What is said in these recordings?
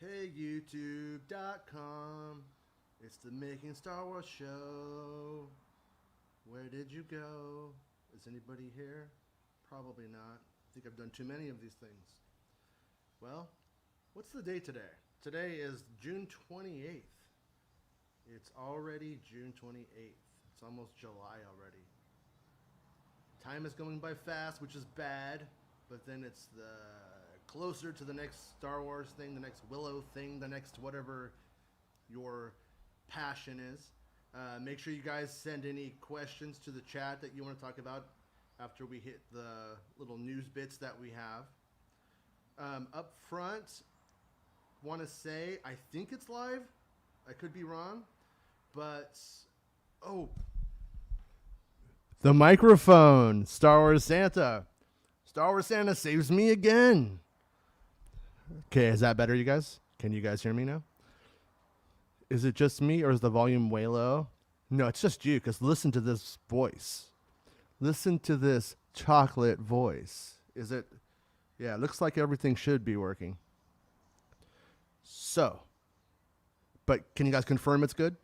Hey YouTube.com, it's the Making Star Wars show. Where did you go? Is anybody here? Probably not. I think I've done too many of these things. Well, what's the date today? Today is June 28th. It's already June 28th. It's almost July already. Time is going by fast, which is bad, but then it's the closer to the next Star Wars thing, the next Willow thing, the next whatever your passion is. Make sure you guys send any questions to the chat that you want to talk about after we hit the little news bits that we have. Up front, want to say, I think it's live. I could be wrong, but the microphone, Star Wars Santa. Star Wars Santa saves me again. Okay, is that better, you guys? Can you guys hear me now? Is it just me, or is the volume way low? No, it's just you, because listen to this voice. Listen to this chocolate voice. Is it? Yeah, it looks like everything should be working. So, but can you guys confirm it's good?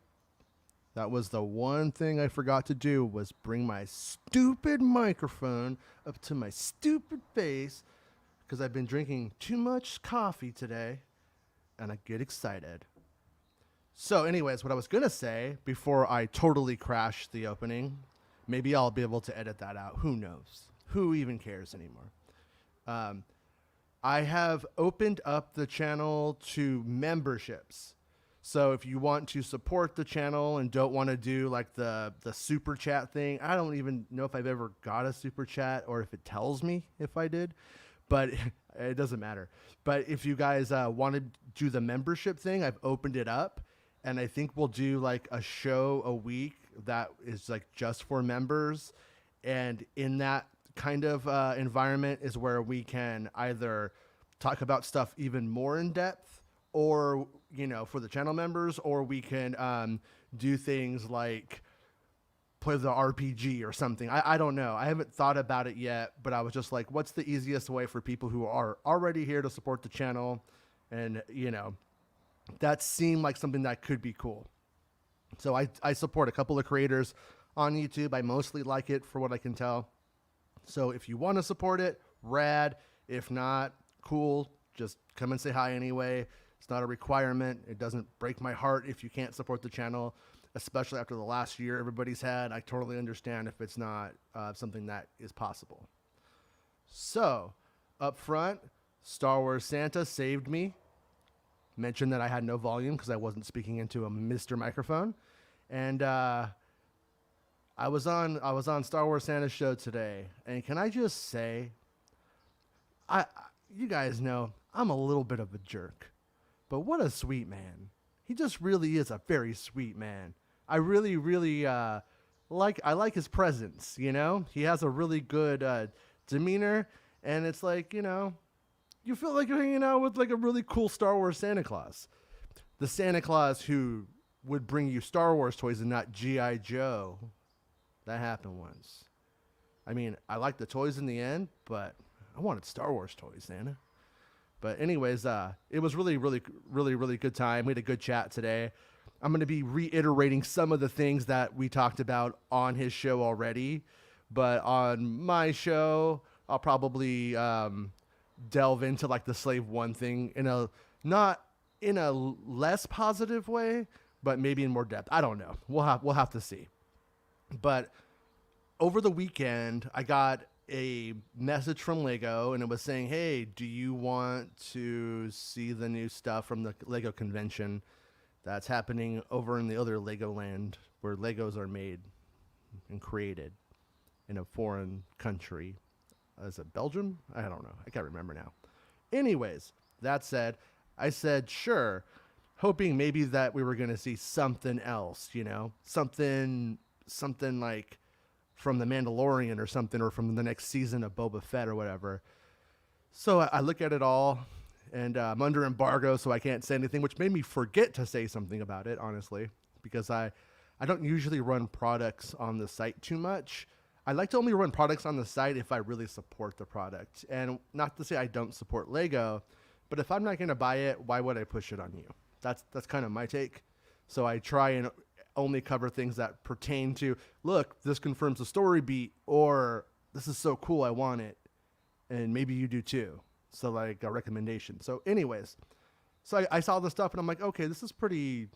That was the one thing I forgot to do, was bring my stupid microphone up to my stupid face, because I've been drinking too much coffee today, and I get excited. So anyways, what I was going to say before I totally crashed the opening, maybe I'll be able to edit that out. Who knows? Who even cares anymore? I have opened up the channel to memberships. So if you want to support the channel and don't want to do like the super chat thing, I don't even know if I've ever got a super chat or if it tells me if I did. But it doesn't matter. But if you guys want to do the membership thing, I've opened it up. And I think we'll do like a show a week that is like just for members. And in that kind of environment is where we can either talk about stuff even more in depth, or, you know, for the channel members, or we can do things like play the RPG or something. I don't know. I haven't thought about it yet, but I was just like, what's the easiest way for people who are already here to support the channel? And, you know, that seemed like something that could be cool. So I support a couple of creators on YouTube. I mostly like it for what I can tell. So if you want to support it, rad. If not, cool. Just come and say hi anyway. It's not a requirement. It doesn't break my heart if you can't support the channel, especially after the last year everybody's had. I totally understand if it's not something that is possible. So, up front, Star Wars Santa saved me. Mentioned that I had no volume because I wasn't speaking into a Mr. Microphone. And I was on Star Wars Santa's show today. And can I just say, you guys know I'm a little bit of a jerk. But what a sweet man. He just really is a very sweet man. I really, really like his presence, you know? He has a really good demeanor, and it's like, you know, you feel like you're hanging out with like a really cool Star Wars Santa Claus. The Santa Claus who would bring you Star Wars toys and not G.I. Joe. That happened once. I mean, I liked the toys in the end, but I wanted Star Wars toys, Santa. But anyways, it was really, really, really, really good time. We had a good chat today. I'm going to be reiterating some of the things that we talked about on his show already. But on my show, I'll probably delve into like the Slave One thing not in a less positive way, but maybe in more depth. I don't know. We'll have to see. But over the weekend, I got a message from Lego, and it was saying, hey, do you want to see the new stuff from the Lego convention that's happening over in the other Legoland, where Legos are made and created in a foreign country? Is it Belgium? I don't know. I can't remember now. Anyways, that said, I said, sure, hoping maybe that we were going to see something else, you know, something like from The Mandalorian or something, or from the next season of Boba Fett or whatever. So I look at it all, and I'm under embargo, so I can't say anything, which made me forget to say something about it, honestly, because I don't usually run products on the site too much. I like to only run products on the site if I really support the product. And not to say I don't support Lego, But if I'm not going to buy it, why would I push it on you? That's kind of my take. So I try and only cover things that pertain to, look, this confirms the story beat, or this is so cool, I want it. And maybe you do too. So like a recommendation. So anyways, so I saw this stuff and I'm like, okay, this is pretty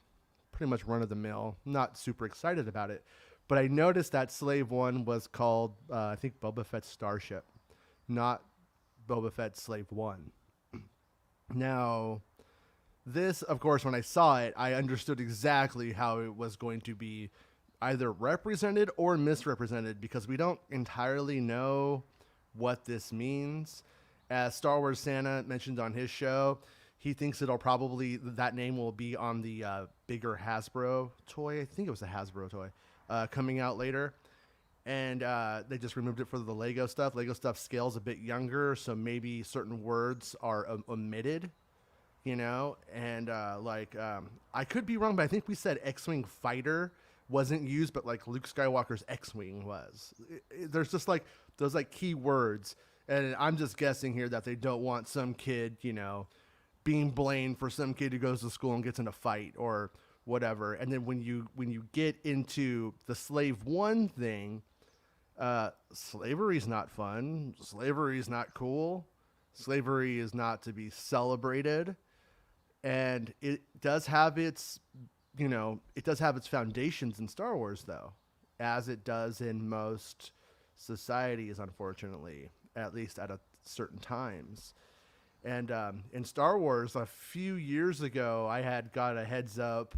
much run of the mill. Not super excited about it. But I noticed that Slave 1 was called, I think, Boba Fett's Starship, not Boba Fett's Slave 1. Now, this, of course, when I saw it, I understood exactly how it was going to be either represented or misrepresented, because we don't entirely know what this means. As Star Wars Santa mentioned on his show, he thinks that name will be on the bigger Hasbro toy. I think it was a Hasbro toy coming out later. And they just removed it for the Lego stuff. Lego stuff scales a bit younger, so maybe certain words are omitted, you know? And I could be wrong, but I think we said X-Wing fighter wasn't used, but like Luke Skywalker's X-Wing was. There's just like those like key words. And I'm just guessing here that they don't want some kid, you know, being blamed for some kid who goes to school and gets in a fight or whatever. And then when you get into the Slave 1 thing, slavery's not fun. Slavery's not cool. Slavery is not to be celebrated. And it does have its, you know, it does have its foundations in Star Wars, though, as it does in most societies, unfortunately, at least at certain times. And in Star Wars, a few years ago, I had got a heads up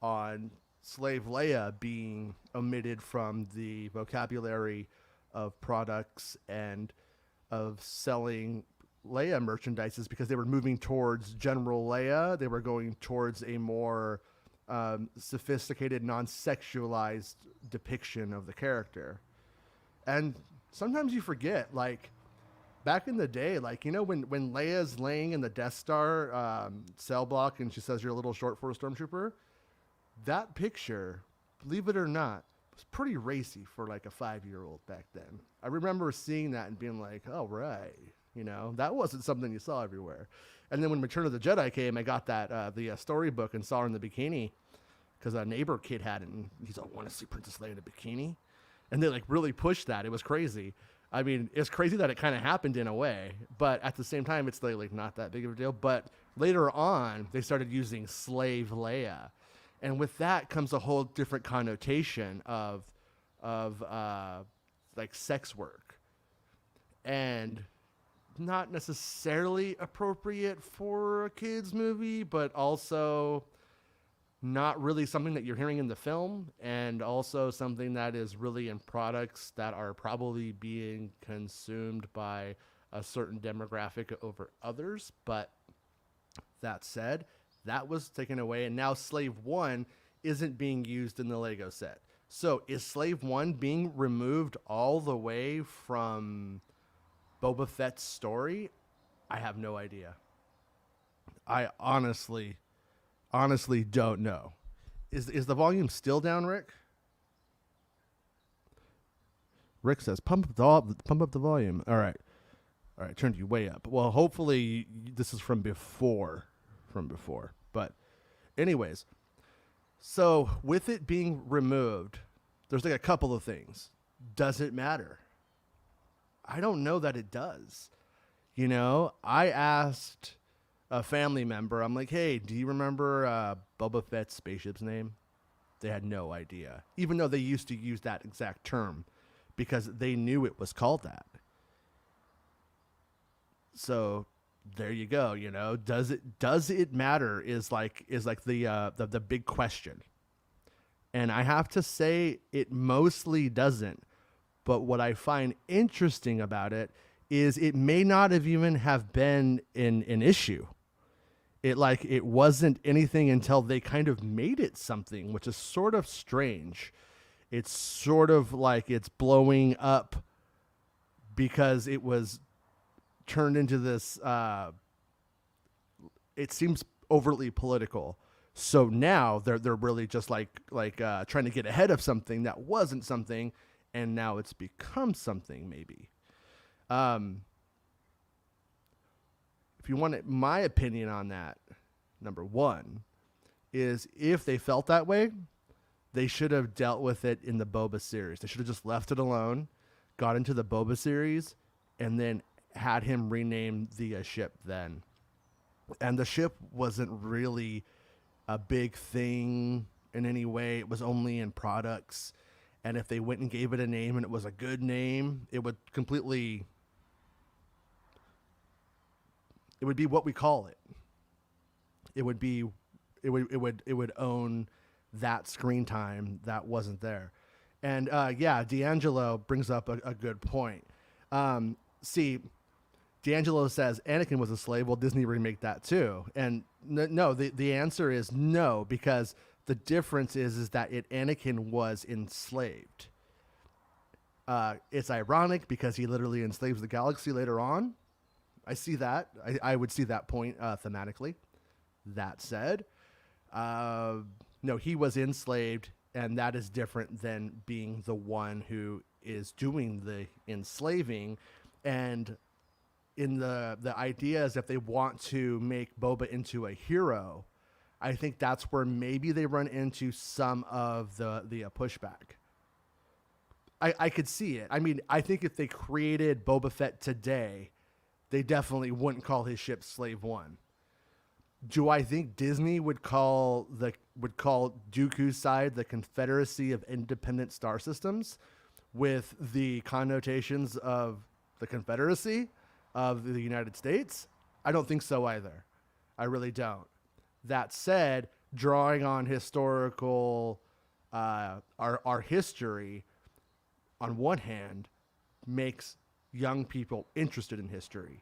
on Slave Leia being omitted from the vocabulary of products and of selling Leia merchandises, because they were moving towards General Leia. They were going towards a more sophisticated, non-sexualized depiction of the character. And sometimes you forget, like, back in the day, like, you know, when Leia's laying in the Death Star cell block and she says, "You're a little short for a stormtrooper," that picture, believe it or not, was pretty racy for like a 5-year-old back then. I remember seeing that and being like, oh, right. You know, that wasn't something you saw everywhere. And then when Return of the Jedi came, I got that the storybook and saw her in the bikini, because a neighbor kid had it, and he's like, "Want to see Princess Leia in a bikini?" And they like really pushed that. It was crazy. I mean, it's crazy that it kind of happened in a way, but at the same time, it's like not that big of a deal. But later on, they started using Slave Leia. And with that comes a whole different connotation of like sex work, and not necessarily appropriate for a kids movie, but also not really something that you're hearing in the film, and also something that is really in products that are probably being consumed by a certain demographic over others. But that said, that was taken away, and now Slave 1 isn't being used in the Lego set. So is Slave 1 being removed all the way from Boba Fett's story? I have no idea. I honestly don't know. Is the volume still down, Rick? Rick says, pump up the volume. All right, turned you way up. Well, hopefully this is from before. But anyways, so with it being removed, there's like a couple of things. Does it matter? I don't know that it does. You know, I asked a family member, I'm like, "Hey, do you remember Boba Fett's spaceship's name?" They had no idea, even though they used to use that exact term, because they knew it was called that. So there you go. You know, does it matter is like the big question. And I have to say it mostly doesn't. But what I find interesting about it is it may not have even have been an issue. It wasn't anything until they kind of made it something, which is sort of strange. It's sort of like it's blowing up because it was turned into this, it seems overtly political. So now they're really just like trying to get ahead of something that wasn't something, and now it's become something maybe. If if you want my opinion on that, number one is if they felt that way, they should have dealt with it in the Boba series. They should have just left it alone, got into the Boba series, and then had him rename the ship then. And the ship wasn't really a big thing in any way. It was only in products. And if they went and gave it a name and it was a good name, it would be what we call it. It would own that screen time that wasn't there. And D'Angelo brings up a good point. See, D'Angelo says Anakin was a slave. Well, Disney remake that too. And no, the answer is no, because the difference is that Anakin was enslaved. It's ironic because he literally enslaves the galaxy later on. I see that. I would see that point thematically. That said, no, he was enslaved, and that is different than being the one who is doing the enslaving. And in the idea is if they want to make Boba into a hero, I think that's where maybe they run into some of the pushback. I could see it. I mean, I think if they created Boba Fett today, they definitely wouldn't call his ship Slave One. Do I think Disney would call Dooku's side the Confederacy of Independent Star Systems, with the connotations of the Confederacy of the United States? I don't think so either. I really don't. That said, drawing on historical our history, on one hand, makes young people interested in history,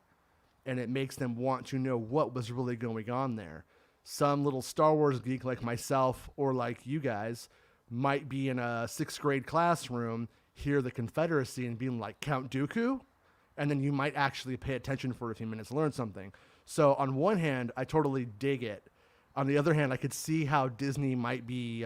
and it makes them want to know what was really going on there. Some little Star Wars geek like myself or like you guys might be in a 6th grade classroom, hear the Confederacy and being like, Count Dooku? And then you might actually pay attention for a few minutes, learn something. So on one hand, I totally dig it. On the other hand, I could see how Disney might be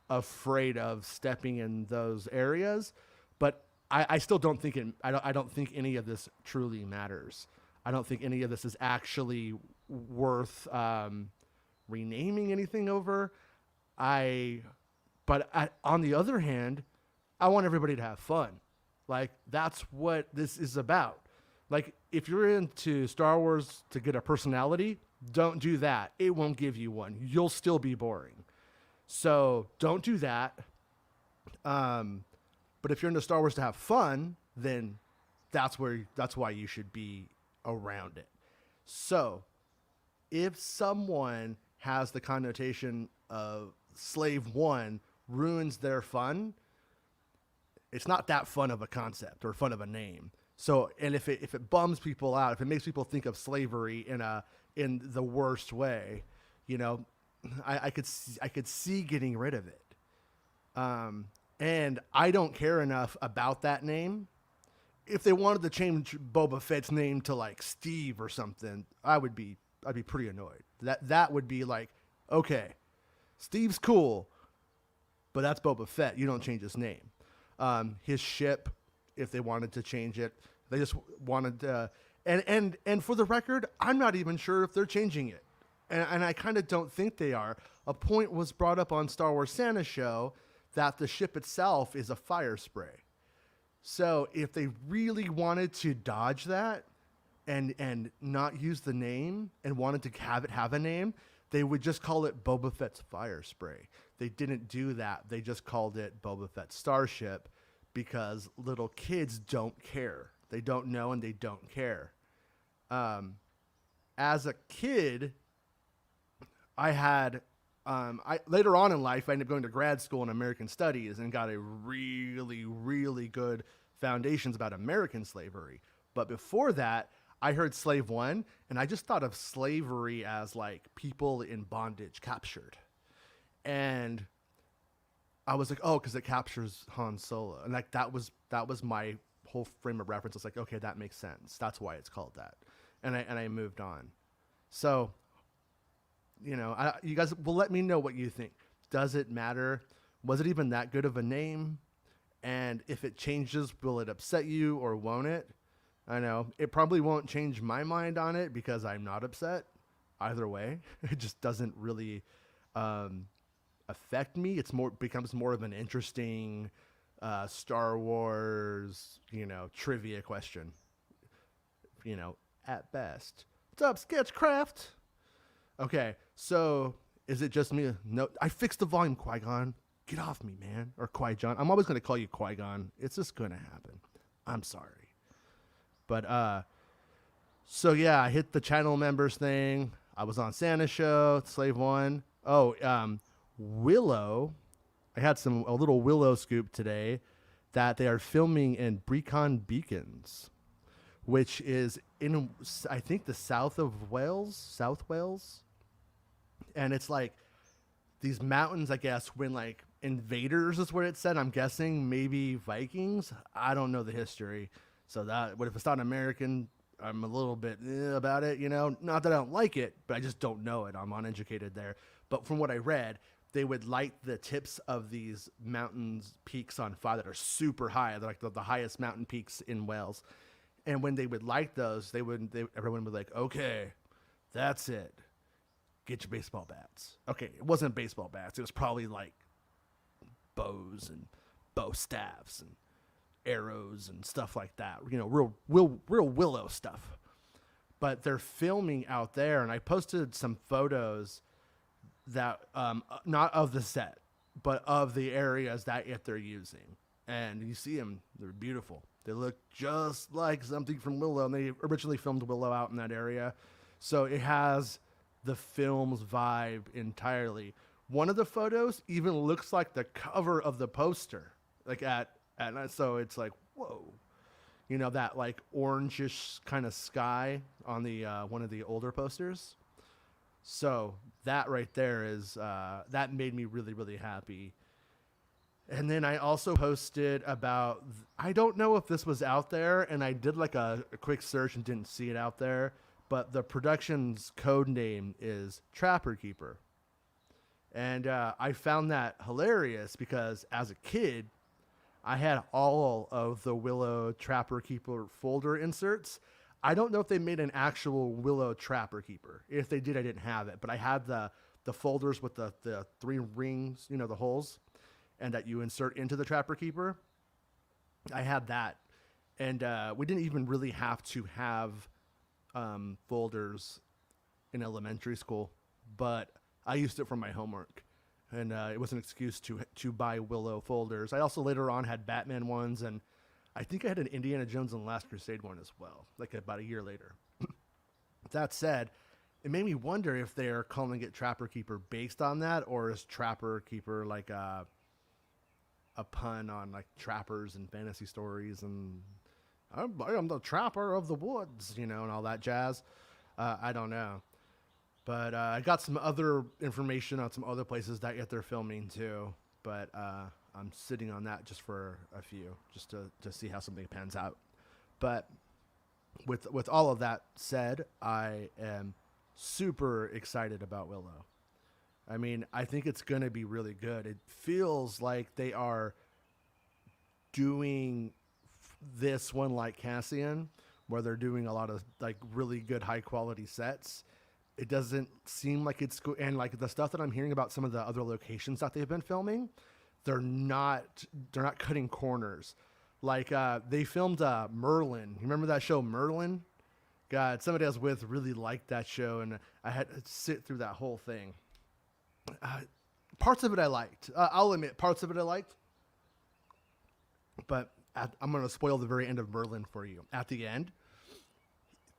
afraid of stepping in those areas, but I still don't think I don't think any of this truly matters. I don't think any of this is actually worth renaming anything over. On the other hand, I want everybody to have fun. Like, that's what this is about. Like, if you're into Star Wars to get a personality, don't do that. It won't give you one. You'll still be boring. So don't do that. But if you're into Star Wars to have fun, then that's why you should be around it. So if someone has the connotation of Slave One ruins their fun, it's not that fun of a concept or fun of a name. So, and if it bums people out, if it makes people think of slavery in the worst way, you know, I could see getting rid of it. And I don't care enough about that name. If they wanted to change Boba Fett's name to like Steve or something, I'd be pretty annoyed. That would be like, okay, Steve's cool, but that's Boba Fett. You don't change his name. His ship, if they wanted to change it, they just wanted to, and for the record, I'm not even sure if they're changing it. And I kind of don't think they are. A point was brought up on Star Wars Santa Show that the ship itself is a fire spray. So if they really wanted to dodge that and not use the name and wanted to have a name, they would just call it Boba Fett's fire spray. They didn't do that. They just called it Boba Fett's Starship because little kids don't care. They don't know and they don't care. As a kid, I had later on in life, I ended up going to grad school in American Studies and got a really, really good foundations about American slavery. But before that, I heard Slave One, and I just thought of slavery as like people in bondage captured. And I was like, oh, because it captures Han Solo. And like that was my whole frame of reference. It's like, okay, that makes sense. That's why it's called that. And I moved on. So, you know, you guys will let me know what you think. Does it matter? Was it even that good of a name? And if it changes, will it upset you or won't it? I know. It probably won't change my mind on it because I'm not upset either way. It just doesn't really um, affect me. It's more becomes more of an interesting Star Wars, trivia question, at best. What's up, Sketchcraft? Okay, so is it just me? No, I fixed the volume, Qui-Gon. Get off me, man. Or Qui-Gon. I'm always going to call you Qui-Gon. It's just going to happen. I'm sorry. But, so yeah, I hit the channel members thing. I was on Santa's show, Slave One. Oh, Willow. I had a little Willow scoop today that they are filming in Brecon Beacons, which is in, I think, the south Wales. And it's like these mountains, I guess, when like invaders is what it said. I'm guessing maybe Vikings. I don't know the history. So but if it's not American, I'm a little bit about it, Not that I don't like it, but I just don't know it. I'm uneducated there. But from what I read, they would light the tips of these mountains peaks on fire that are super high. They're like the highest mountain peaks in Wales. And when they would light those, everyone would be like, okay, that's it. Get your baseball bats. Okay, it wasn't baseball bats. It was probably like bows and bow staffs and arrows and stuff like that. Real Willow stuff. But they're filming out there, and I posted some photos that not of the set, but of the areas that they're using. And you see them; they're beautiful. They look just like something from Willow, and they originally filmed Willow out in that area, so it has the film's vibe entirely. One of the photos even looks like the cover of the poster, like so it's like, whoa, that like orangish kind of sky on the one of the older posters. So that right there is that made me really, really happy. And then I also posted about, I don't know if this was out there, and I did like a quick search and didn't see it out there, but the production's code name is Trapper Keeper. And I found that hilarious because as a kid, I had all of the Willow Trapper Keeper folder inserts. I don't know if they made an actual Willow Trapper Keeper. If they did, I didn't have it. But I had the folders with the 3 rings, the holes, and that you insert into the Trapper Keeper. I had that. And we didn't even really have to have folders in elementary school. But I used it for my homework. And it was an excuse to buy Willow folders. I also later on had Batman ones, and I think I had an Indiana Jones and the Last Crusade one as well, like about a year later. That said, it made me wonder if they're calling it Trapper Keeper based on that, or is Trapper Keeper like a pun on like trappers and fantasy stories, and I am the trapper of the woods, and all that jazz. I don't know. But I got some other information on some other places that they're filming too. But I'm sitting on that just for a few, just to see how something pans out. But with all of that said, I am super excited about Willow. I mean, I think it's going to be really good. It feels like they are doing this one like Cassian, where they're doing a lot of like really good high quality sets. It doesn't seem like it's good. And like the stuff that I'm hearing about some of the other locations that they've been filming, they're not cutting corners. Like they filmed Merlin. You remember that show Merlin? God, somebody I was with really liked that show, and I had to sit through that whole thing. Parts of it I liked. I'll admit, parts of it I liked. But I'm going to spoil the very end of Merlin for you. At the end,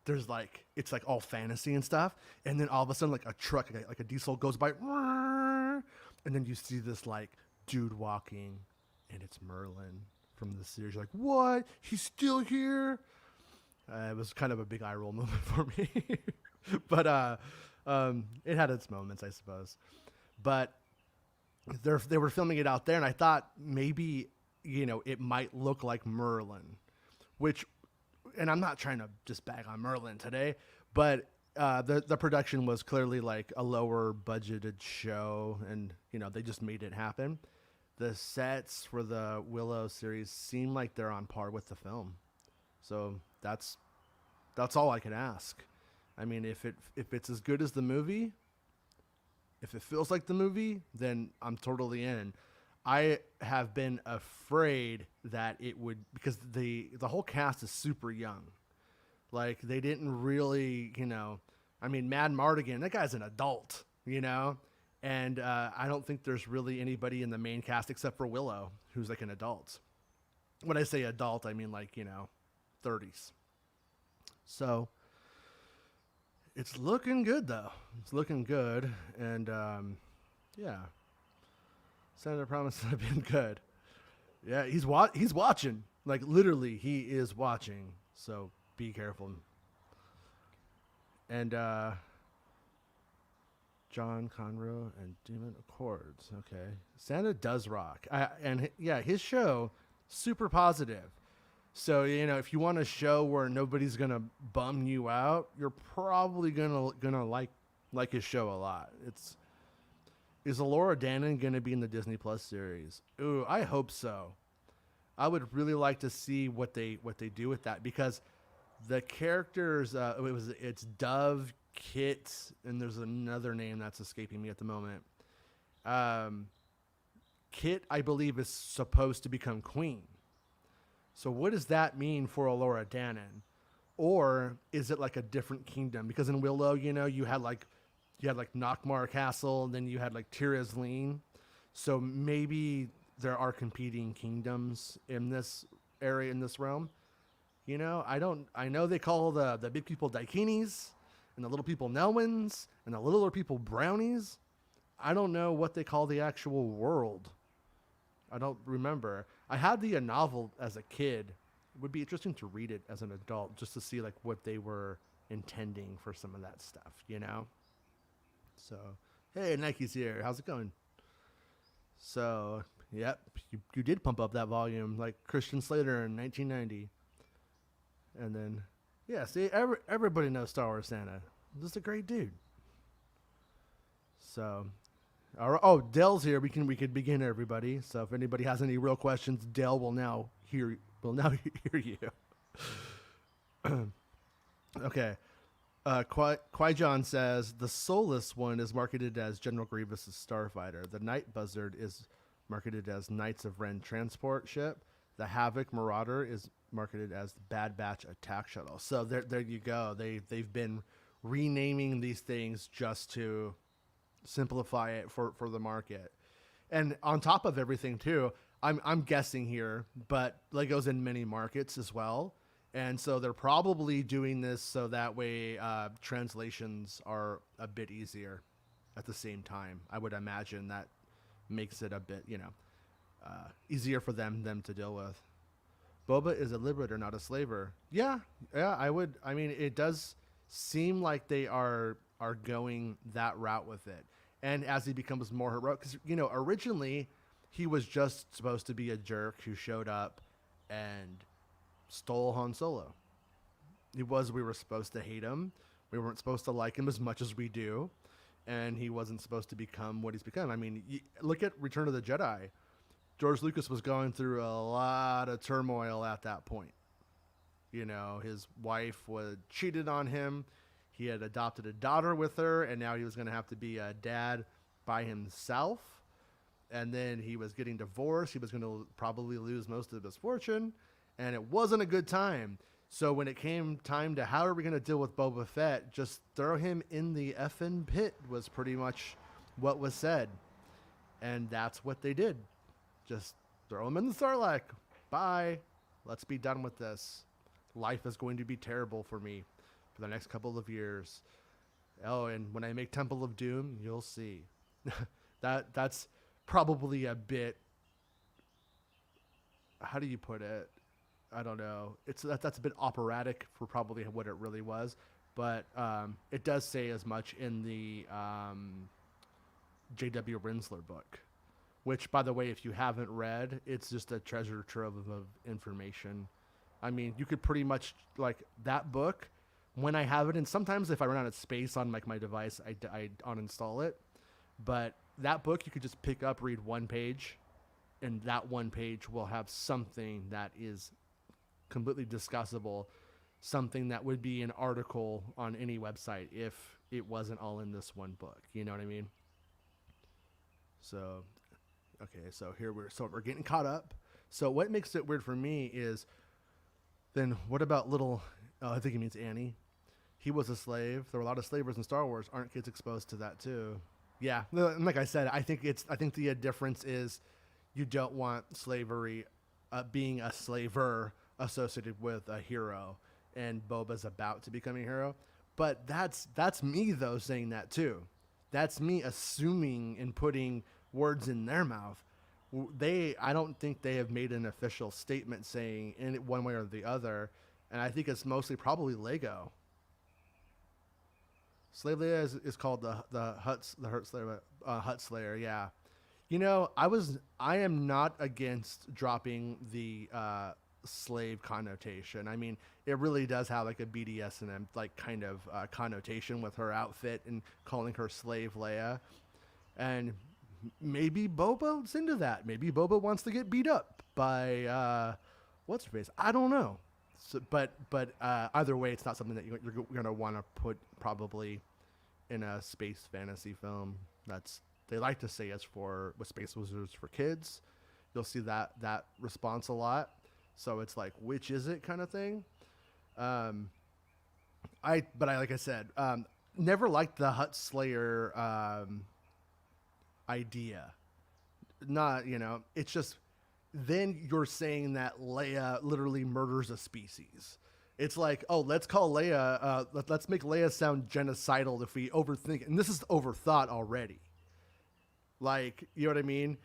there's like, it's like all fantasy and stuff. And then all of a sudden, like a truck, like a diesel goes by. And then you see this like dude walking, and it's Merlin from the series. You're like, what? He's still here? It was kind of a big eye roll moment for me. But it had its moments, I suppose. But they were filming it out there, and I thought maybe, it might look like Merlin, which, and I'm not trying to just bag on Merlin today, but the production was clearly like a lower budgeted show, and, they just made it happen. The sets for the Willow series seem like they're on par with the film. So that's That's all I can ask. I mean, if it's as good as the movie, if it feels like the movie, then I'm totally in. I have been afraid that it would, because the whole cast is super young. Like, they didn't really, I mean, Mad Mardigan, that guy's an adult, and I don't think there's really anybody in the main cast except for Willow, who's like an adult. When I say adult, I mean like 30s. So it's looking good, though. It's looking good, and yeah, Senator Promise have been good. Yeah, he's watching. Like, literally, he is watching. So be careful. And John Conroe and Demon Accords. Okay, Santa does rock. His show super positive. So if you want a show where nobody's gonna bum you out, you're probably gonna like his show a lot. Is Elora Danan gonna be in the Disney Plus series? Ooh, I hope so. I would really like to see what they do with that, because the characters, it's Dove, Kit, and there's another name that's escaping me at the moment. Kit, I believe, is supposed to become queen. So what does that mean for Elora Danan? Or is it like a different kingdom? Because in Willow, you had like Nockmaar Castle, and then you had like Tir Asleen. So maybe there are competing kingdoms in this area, in this realm. I know they call the big people Daikinis, and the little people Nelwins, and the littler people Brownies. I don't know what they call the actual world. I don't remember. I had the novel as a kid. It would be interesting to read it as an adult, just to see like what they were intending for some of that stuff, So, hey, Nike's here. How's it going? So, yep, you did pump up that volume like Christian Slater in 1990. And then, yeah, see, everybody knows Star Wars Santa. Just a great dude. So, Dell's here. We could begin, everybody. So if anybody has any real questions, Dell will now hear you. Okay. Qui-Gon says the Soulless one is marketed as General Grievous' starfighter. The Night Buzzard is marketed as Knights of Ren transport ship. The Havoc Marauder is marketed as the Bad Batch attack shuttle. So there you go. They've been renaming these things just to simplify it for the market. And on top of everything too, I'm guessing here, but Lego's in many markets as well. And so they're probably doing this so that way translations are a bit easier at the same time. I would imagine that makes it a bit, easier for them to deal with. Boba is a liberator, not a slaver. Yeah, I would. I mean, it does seem like they are going that route with it. And as he becomes more heroic, because, originally he was just supposed to be a jerk who showed up and stole Han Solo. We were supposed to hate him. We weren't supposed to like him as much as we do. And he wasn't supposed to become what he's become. I mean, look at Return of the Jedi. George Lucas was going through a lot of turmoil at that point. His wife was cheated on him. He had adopted a daughter with her, and now he was going to have to be a dad by himself. And then he was getting divorced. He was going to probably lose most of his fortune, and it wasn't a good time. So when it came time to how are we going to deal with Boba Fett, just throw him in the effing pit was pretty much what was said. And that's what they did. Just throw him in the Sarlacc. Bye. Let's be done with this. Life is going to be terrible for me for the next couple of years. Oh, and when I make Temple of Doom, you'll see. That's probably a bit, how do you put it? I don't know. That's a bit operatic for probably what it really was, but it does say as much in the J.W. Rinsler book, which, by the way, if you haven't read, it's just a treasure trove of information. I mean, you could pretty much, like, that book, when I have it, and sometimes if I run out of space on like my device, I uninstall it. But that book, you could just pick up, read one page, and that one page will have something that is completely discussable something that would be an article on any website if it wasn't all in this one book. You know what I mean? So, okay, so we're getting caught up. So what makes it weird for me is, then what about little? I think he means Annie. He was a slave. There were a lot of slavers in Star Wars. Aren't kids exposed to that too? Yeah, like I said, I think the difference is you don't want slavery, being a slaver associated with a hero, and Boba's about to become a hero. But that's me though saying that too. That's me assuming and putting words in their mouth. I don't think they have made an official statement saying in it one way or the other, and I think it's mostly probably Lego. Slave Leia is called the Hut Slayer. Yeah, you know, I am not against dropping the slave connotation. I mean, it really does have like a BDSM like kind of connotation with her outfit and calling her Slave Leia, and maybe Boba's into that. Maybe Boba wants to get beat up by what's her face. I don't know. So, but either way, it's not something that you're going to want to put probably in a space fantasy film. They like to say it's with space wizards for kids. You'll see that response a lot. So it's like, which is it kind of thing. Like I said, never liked the Hut Slayer idea. Not, it's just, then you're saying that Leia literally murders a species. It's like, oh, let's call Leia, let's make Leia sound genocidal if we overthink it. And this is overthought already. Like, you know what I mean?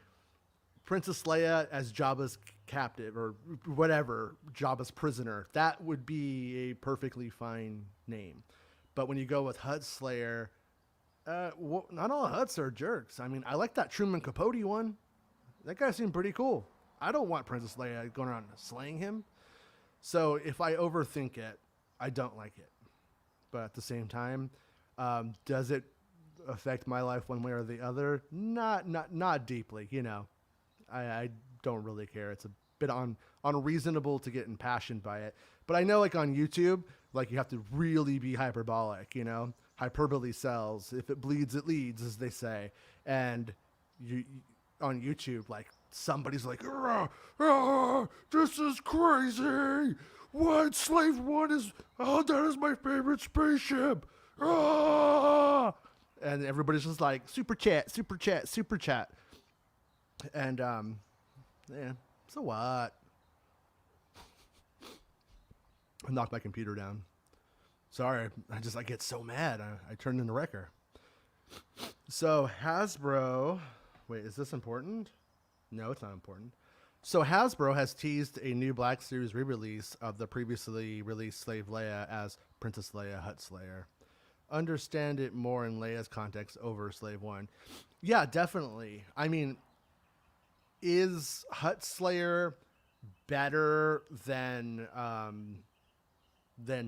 Princess Leia as Jabba's captive or whatever, Jabba's prisoner, that would be a perfectly fine name. But when you go with Hut Slayer, not all Huts are jerks. I mean, I like that Truman Capote one. That guy seemed pretty cool. I don't want Princess Leia going around slaying him. So if I overthink it, I don't like it. But at the same time, does it affect my life one way or the other? Not deeply, I don't really care. It's a bit unreasonable to get impassioned by it. But I know, like on YouTube, like you have to really be hyperbolic, hyperbole sells. If it bleeds, it leads, as they say. And you on YouTube, like somebody's like, this is crazy. What Slave One is? Oh, that is my favorite spaceship. And everybody's just like, super chat, super chat, super chat. And yeah, so what? I knocked my computer down. Sorry, I get so mad. I turned into Wrecker. So Hasbro, wait, is this important? No, it's not important. So Hasbro has teased a new Black Series re-release of the previously released Slave Leia as Princess Leia Hut Slayer. Understand it more in Leia's context over Slave One. Yeah, definitely. I mean, is Hut Slayer better than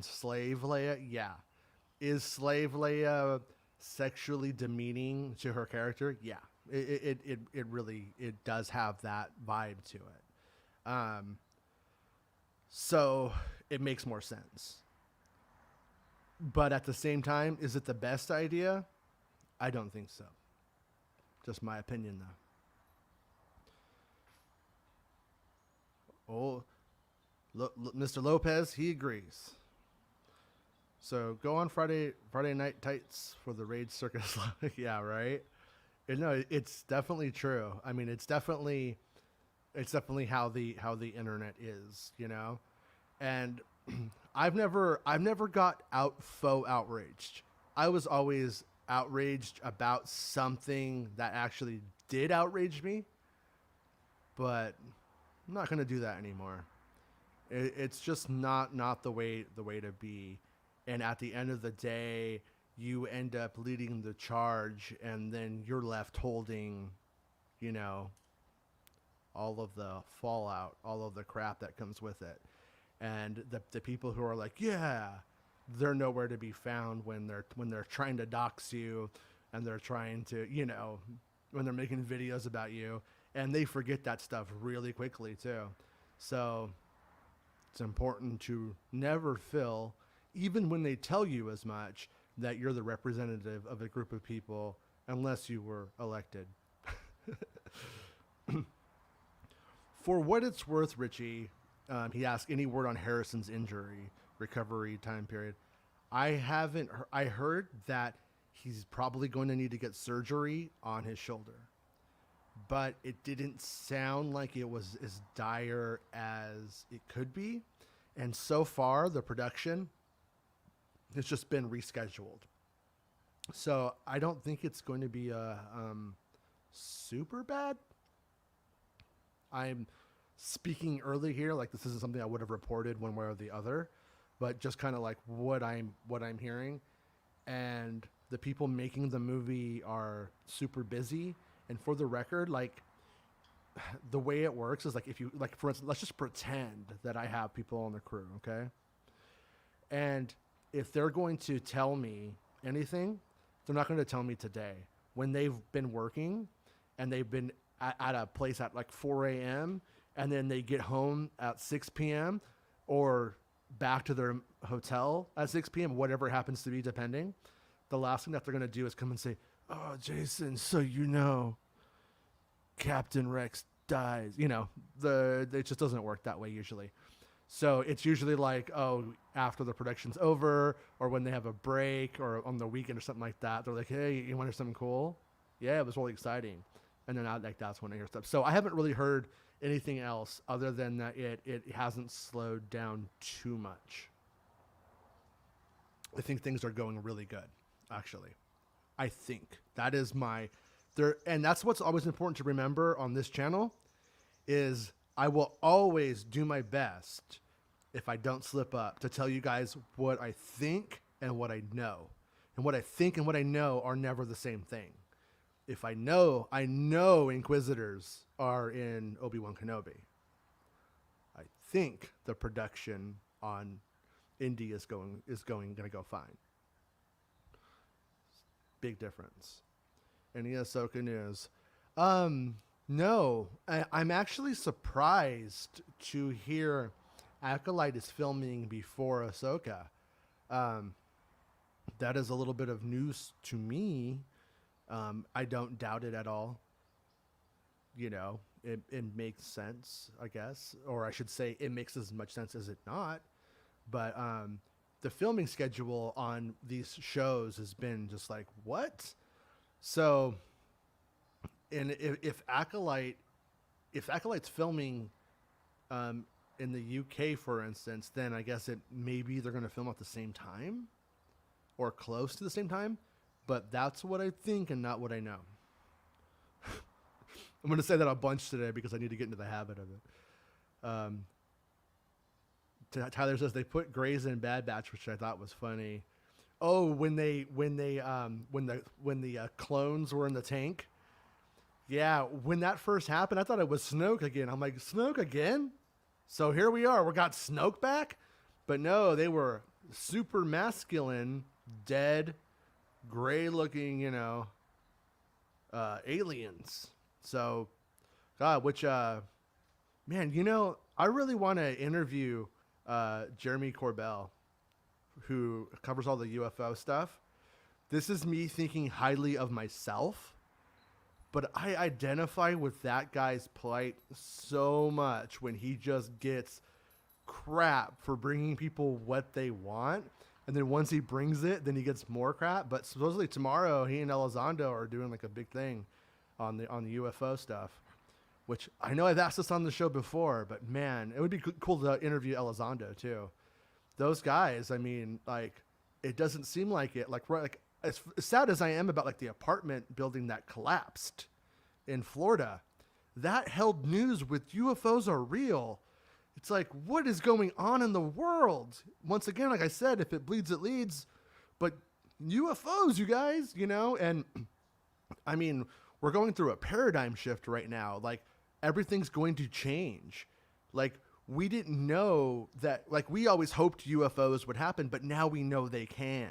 Slave Leia? Yeah. Is Slave Leia sexually demeaning to her character? Yeah. It really does have that vibe to it. So it makes more sense. But at the same time, is it the best idea? I don't think so. Just my opinion, though. Oh, Mr. Lopez, he agrees. So go on Friday night tights for the Raid Circus. Yeah, right. No, it's definitely true. I mean, it's definitely how the internet is, and I've never got faux outraged. I was always outraged about something that actually did outrage me, but I'm not going to do that anymore. It's just not the way to be. And at the end of the day, you end up leading the charge, and then you're left holding, all of the fallout, all of the crap that comes with it. And the people who are like, yeah, they're nowhere to be found when they're trying to dox you, and they're trying to, when they're making videos about you, and they forget that stuff really quickly too. So It's important to never feel, even when they tell you as much, that you're the representative of a group of people unless you were elected. For what it's worth, Richie, he asked any word on Harrison's injury recovery time period. I haven't. I heard that he's probably going to need to get surgery on his shoulder, but it didn't sound like it was as dire as it could be. And so far, the production has just been rescheduled. So I don't think it's going to be super bad. I'm speaking early here, like this isn't something I would have reported one way or the other, but just kind of like what I'm hearing. And the people making the movie are super busy. And for the record, like the way it works is like if you like, for instance, let's just pretend that I have people on the crew, okay? And if they're going to tell me anything, they're not going to tell me today. When they've been working and they've been at a place at like 4 a.m. and then they get home at 6 p.m. or back to their hotel at 6 p.m., whatever it happens to be, depending, the last thing that they're going to do is come and say, "Oh, Jason, so you know, Captain Rex dies." You know, it just doesn't work that way usually. So it's usually like, oh, after the production's over or when they have a break or on the weekend or something like that, they're like, "Hey, you want to hear something cool?" Yeah, it was really exciting. And then like that's when I hear stuff. So I haven't really heard anything else other than that it hasn't slowed down too much. I think things are going really good, actually. I think that is and that's what's always important to remember on this channel is I will always do my best, if I don't slip up, to tell you guys what I think and what I know. And what I think and what I know are never the same thing. If I know Inquisitors are in Obi-Wan Kenobi. I think the production on Indy is going to go fine. Big difference. Any Ahsoka news? No, I'm actually surprised to hear Acolyte is filming before Ahsoka. That is a little bit of news to me. I don't doubt it at all. You know, it makes sense, I guess. Or I should say it makes as much sense as it not. But the filming schedule on these shows has been just like, what? So, and if Acolyte's filming in the UK, for instance, then I guess maybe they're going to film at the same time or close to the same time. But that's what I think and not what I know. I'm going to say that a bunch today because I need to get into the habit of it. Tyler says they put Grays in Bad Batch, which I thought was funny. Oh, when the clones were in the tank. Yeah, when that first happened, I thought it was Snoke again. I'm like, Snoke again? So here we are. We got Snoke back? But no, they were super masculine, dead, gray-looking, aliens. So, God, man, I really want to interview Jeremy Corbell, who covers all the UFO stuff. This is me thinking highly of myself, but I identify with that guy's plight so much when he just gets crap for bringing people what they want. And then once he brings it, then he gets more crap. But supposedly tomorrow, he and Elizondo are doing like a big thing on the UFO stuff, which I know I've asked this on the show before, but man, it would be cool to interview Elizondo too. Those guys, I mean, like, it doesn't seem like it. Like as sad as I am about like the apartment building that collapsed in Florida, that held news with UFOs are real. It's like, what is going on in the world? Once again, like I said, if it bleeds, it leads. But UFOs, you guys, and I mean, we're going through a paradigm shift right now. Like, everything's going to change. Like, we didn't know that, like, we always hoped UFOs would happen, but now we know they can.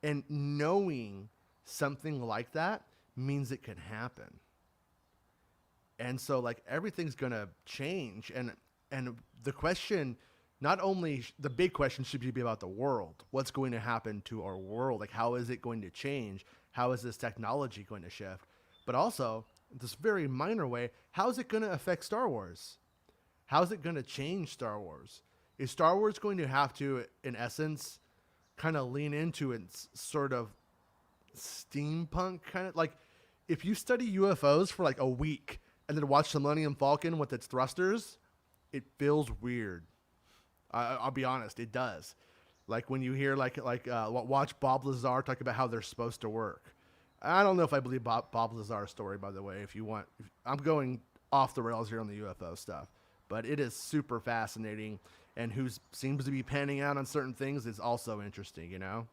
And knowing something like that means it can happen. And so, like, everything's going to change. And And the question, not only the big question should be about the world. What's going to happen to our world? Like, how is it going to change? How is this technology going to shift? But also, in this very minor way, how is it going to affect Star Wars? How is it going to change Star Wars? Is Star Wars going to have to, in essence, kind of lean into its sort of steampunk kind of like, if you study UFOs for like a week and then watch the Millennium Falcon with its thrusters, it feels weird. I'll be honest, it does. Like when you hear watch Bob Lazar talk about how they're supposed to work. I don't know if I believe Bob Lazar's story, by the way. I'm going off the rails here on the UFO stuff, but it is super fascinating, and who seems to be panning out on certain things is also interesting, you know.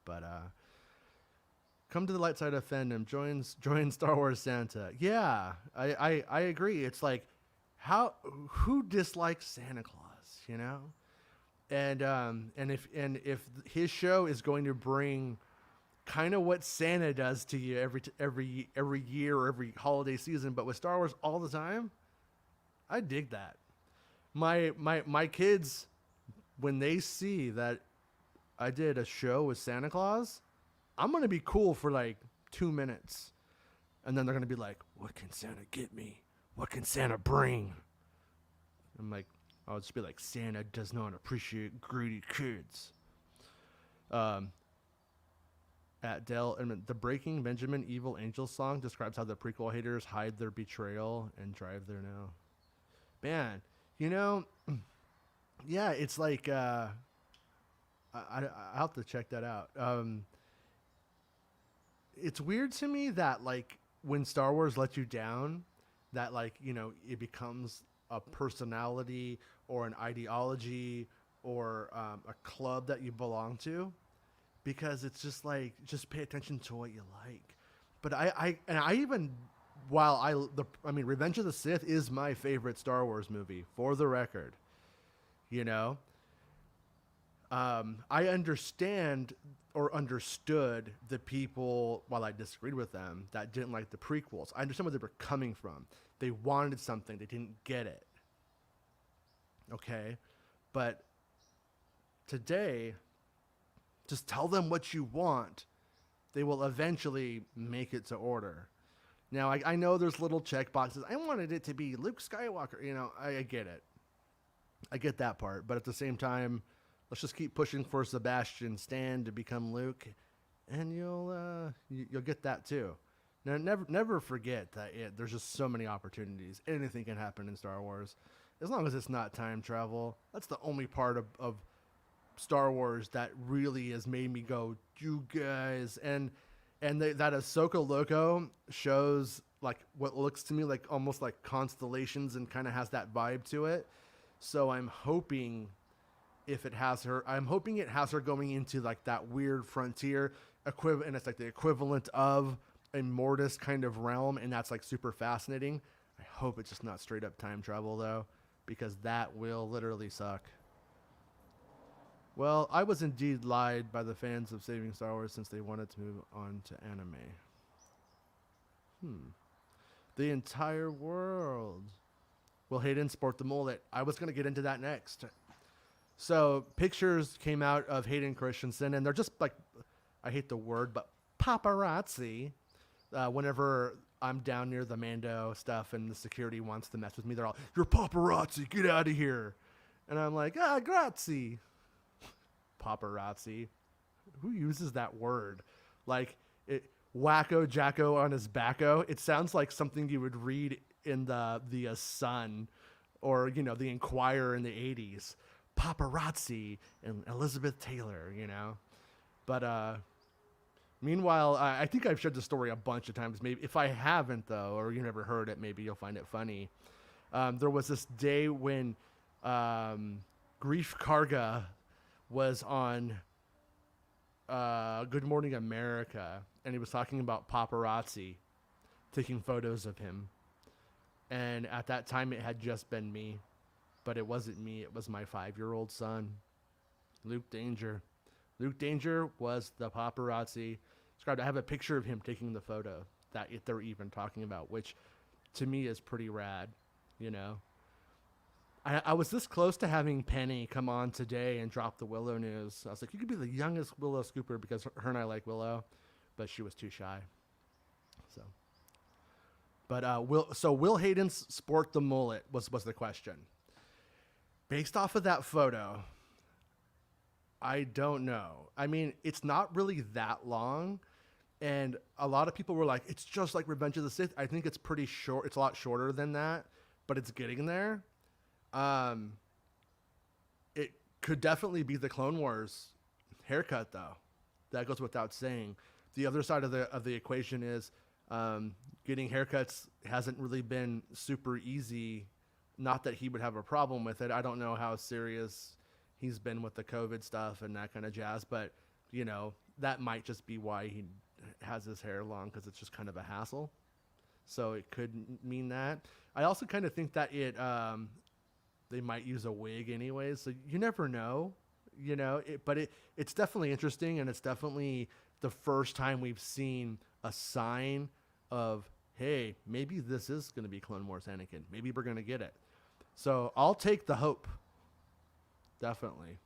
But come to the light side of fandom. Join Star Wars Santa. Yeah, I agree. It's like, who dislikes Santa Claus, you know? And if his show is going to bring kind of what Santa does to you every year or every holiday season, but with Star Wars all the time, I dig that. My kids, when they see that I did a show with Santa Claus, I'm going to be cool for like 2 minutes. And then they're going to be like, what can Santa get me? What can Santa bring? I'm like, I'll just be like, Santa does not appreciate greedy kids. At Dell, and the Breaking Benjamin Evil Angel song describes how the prequel haters hide their betrayal and drive there now. Man, you know, yeah, it's like, I'll have to check that out. It's weird to me that, like, when Star Wars lets you down, that, like, you know, it becomes a personality or an ideology or a club that you belong to, because it's just like, just pay attention to what you like. But I mean, Revenge of the Sith is my favorite Star Wars movie, for the record, you know. I understand or understood the people, while I disagreed with them, that didn't like the prequels. I understand where they were coming from. They wanted something. They didn't get it. Okay? But today, just tell them what you want. They will eventually make it to order. Now, I know there's little check boxes. I wanted it to be Luke Skywalker. You know, I get it. I get that part. But at the same time, let's just keep pushing for Sebastian Stan to become Luke, and you'll get that too. Now, never forget that there's just so many opportunities. Anything can happen in Star Wars, as long as it's not time travel. That's the only part of Star Wars that really has made me go, you guys. And that Ahsoka logo shows like what looks to me like almost like constellations and kind of has that vibe to it. So I'm hoping it has her going into like that weird frontier equivalent, and it's like the equivalent of a Mortis kind of realm, and that's like super fascinating. I hope it's just not straight up time travel though, because that will literally suck. Well, I was indeed lied by the fans of Saving Star Wars since they wanted to move on to anime. The entire world. Will Hayden sport the mullet? I was going to get into that next. So pictures came out of Hayden Christensen, and they're just like, I hate the word, but paparazzi. Whenever I'm down near the Mando stuff and the security wants to mess with me, they're all, you're paparazzi, get out of here. And I'm like, grazie. Paparazzi. Who uses that word? Like, wacko jacko on his backo. It sounds like something you would read in the Sun, or, you know, the Inquirer in the 80s. Paparazzi and Elizabeth Taylor, you know. But meanwhile, I think I've shared the story a bunch of times. Maybe if I haven't though, or you never heard it, maybe you'll find it funny. There was this day when Grief Karga was on Good Morning America, and he was talking about paparazzi taking photos of him. And at that time, it had just been me. But it wasn't me. It was my 5-year-old son, Luke Danger. Luke Danger was the paparazzi. I have a picture of him taking the photo that they're even talking about, which to me is pretty rad, you know. I was this close to having Penny come on today and drop the Willow news. I was like, you could be the youngest Willow scooper because her and I like Willow, but she was too shy. So, but will Hayden sport the mullet was the question. Based off of that photo, I don't know. I mean, it's not really that long, and a lot of people were like, it's just like Revenge of the Sith. I think it's pretty short. It's a lot shorter than that, but it's getting there. It could definitely be the Clone Wars haircut, though. That goes without saying. The other side of the equation is getting haircuts hasn't really been super easy. Not that he would have a problem with it. I don't know how serious he's been with the COVID stuff and that kind of jazz, but you know, that might just be why he has his hair long, because it's just kind of a hassle. So it could mean that. I also kind of think that they might use a wig anyways, so you never know, you know. It's definitely interesting, and it's definitely the first time we've seen a sign of, hey, maybe this is going to be Clone Wars Anakin. Maybe we're going to get it. So I'll take the hope. Definitely.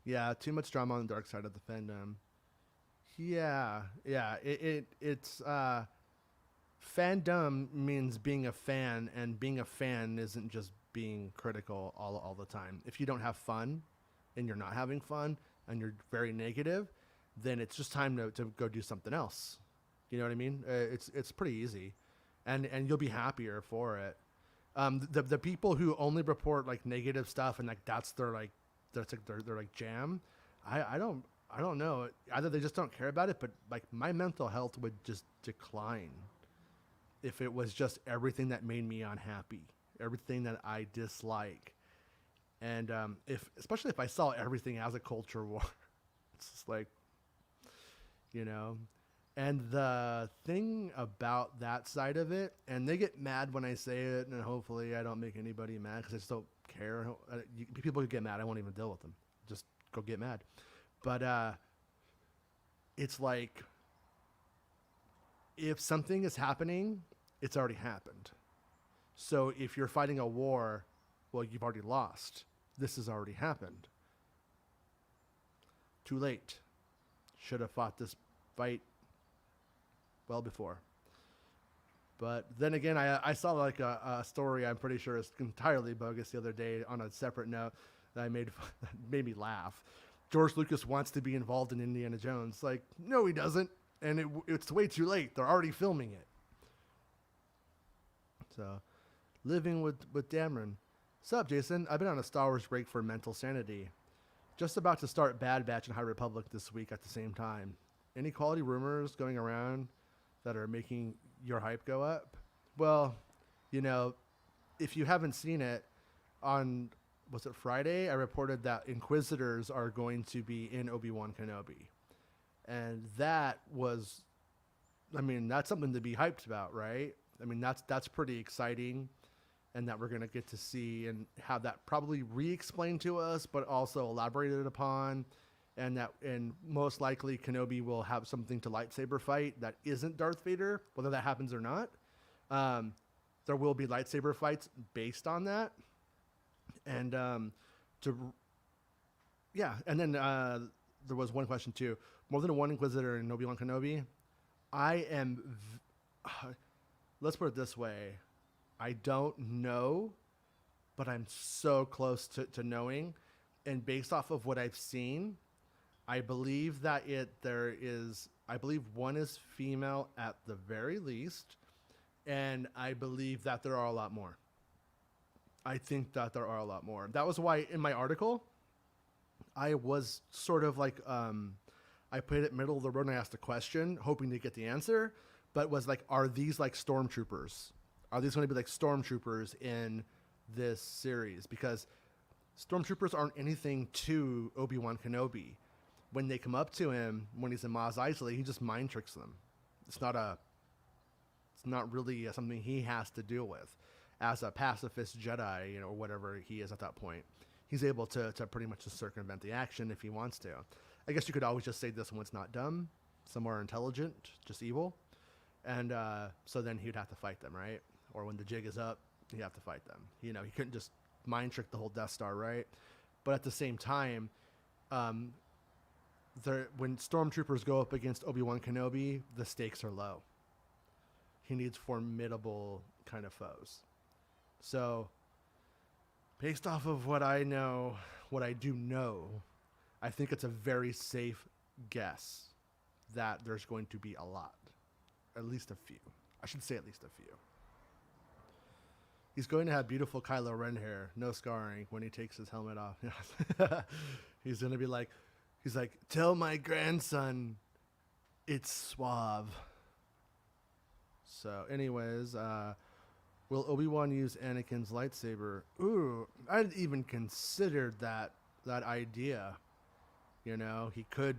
Yeah, too much drama on the dark side of the fandom. Yeah. It's fandom means being a fan, and being a fan isn't just being critical all the time. If you don't have fun and you're not having fun and you're very negative, then it's just time to go do something else. You know what I mean? It's pretty easy, and you'll be happier for it. The people who only report like negative stuff and like that's their jam, I don't know. Either they just don't care about it, but like my mental health would just decline if it was just everything that made me unhappy, everything that I dislike, and especially if I saw everything as a culture war, it's just like, you know. And the thing about that side of it, and they get mad when I say it, and hopefully I don't make anybody mad because I just don't care. People who get mad, I won't even deal with them. Just go get mad. But it's like, if something is happening, it's already happened. So if you're fighting a war, well, you've already lost. This has already happened. Too late. Should have fought this fight well before. But then again, I saw like a story I'm pretty sure is entirely bogus the other day on a separate note that made me laugh. George Lucas wants to be involved in Indiana Jones. Like, no, he doesn't. And it's way too late. They're already filming it. So, living with Dameron. Sup, Jason? I've been on a Star Wars break for mental sanity. Just about to start Bad Batch and High Republic this week at the same time. Any quality rumors going around that are making your hype go up? Well, you know, if you haven't seen it, on, was it Friday? I reported that Inquisitors are going to be in Obi-Wan Kenobi. And that was, I mean, that's something to be hyped about, right? I mean, that's pretty exciting, and that we're going to get to see and have that probably re-explained to us, but also elaborated upon. And most likely Kenobi will have something to lightsaber fight that isn't Darth Vader, whether that happens or not. There will be lightsaber fights based on that. And and then there was one question too. More than one Inquisitor in Obi-Wan Kenobi. Let's put it this way. I don't know, but I'm so close to knowing. And based off of what I've seen, I believe that I believe one is female at the very least, and I believe that there are a lot more. I think that there are a lot more. That was why in my article, I was sort of like, I put it middle of the road and I asked a question, hoping to get the answer, but was like, are these like stormtroopers? Are these going to be like stormtroopers in this series? Because stormtroopers aren't anything to Obi-Wan Kenobi. When they come up to him, when he's in Maz Eisley, he just mind tricks them. It's not really something he has to deal with as a pacifist Jedi, you know, or whatever he is at that point. He's able to pretty much just circumvent the action if he wants to. I guess you could always just say this one's not dumb. Some are intelligent, just evil. And so then he'd have to fight them, right? Or when the jig is up, he'd have to fight them. You know, he couldn't just mind trick the whole Death Star, right? But at the same time, when stormtroopers go up against Obi-Wan Kenobi, the stakes are low. He needs formidable kind of foes. So, based off of what I know, what I do know, I think it's a very safe guess that there's going to be a lot. At least a few. I should say at least a few. He's going to have beautiful Kylo Ren hair, no scarring, when he takes his helmet off. He's going to be like, tell my grandson it's suave. So anyways, will Obi-Wan use Anakin's lightsaber? Ooh, I hadn't even considered that idea. You know, he could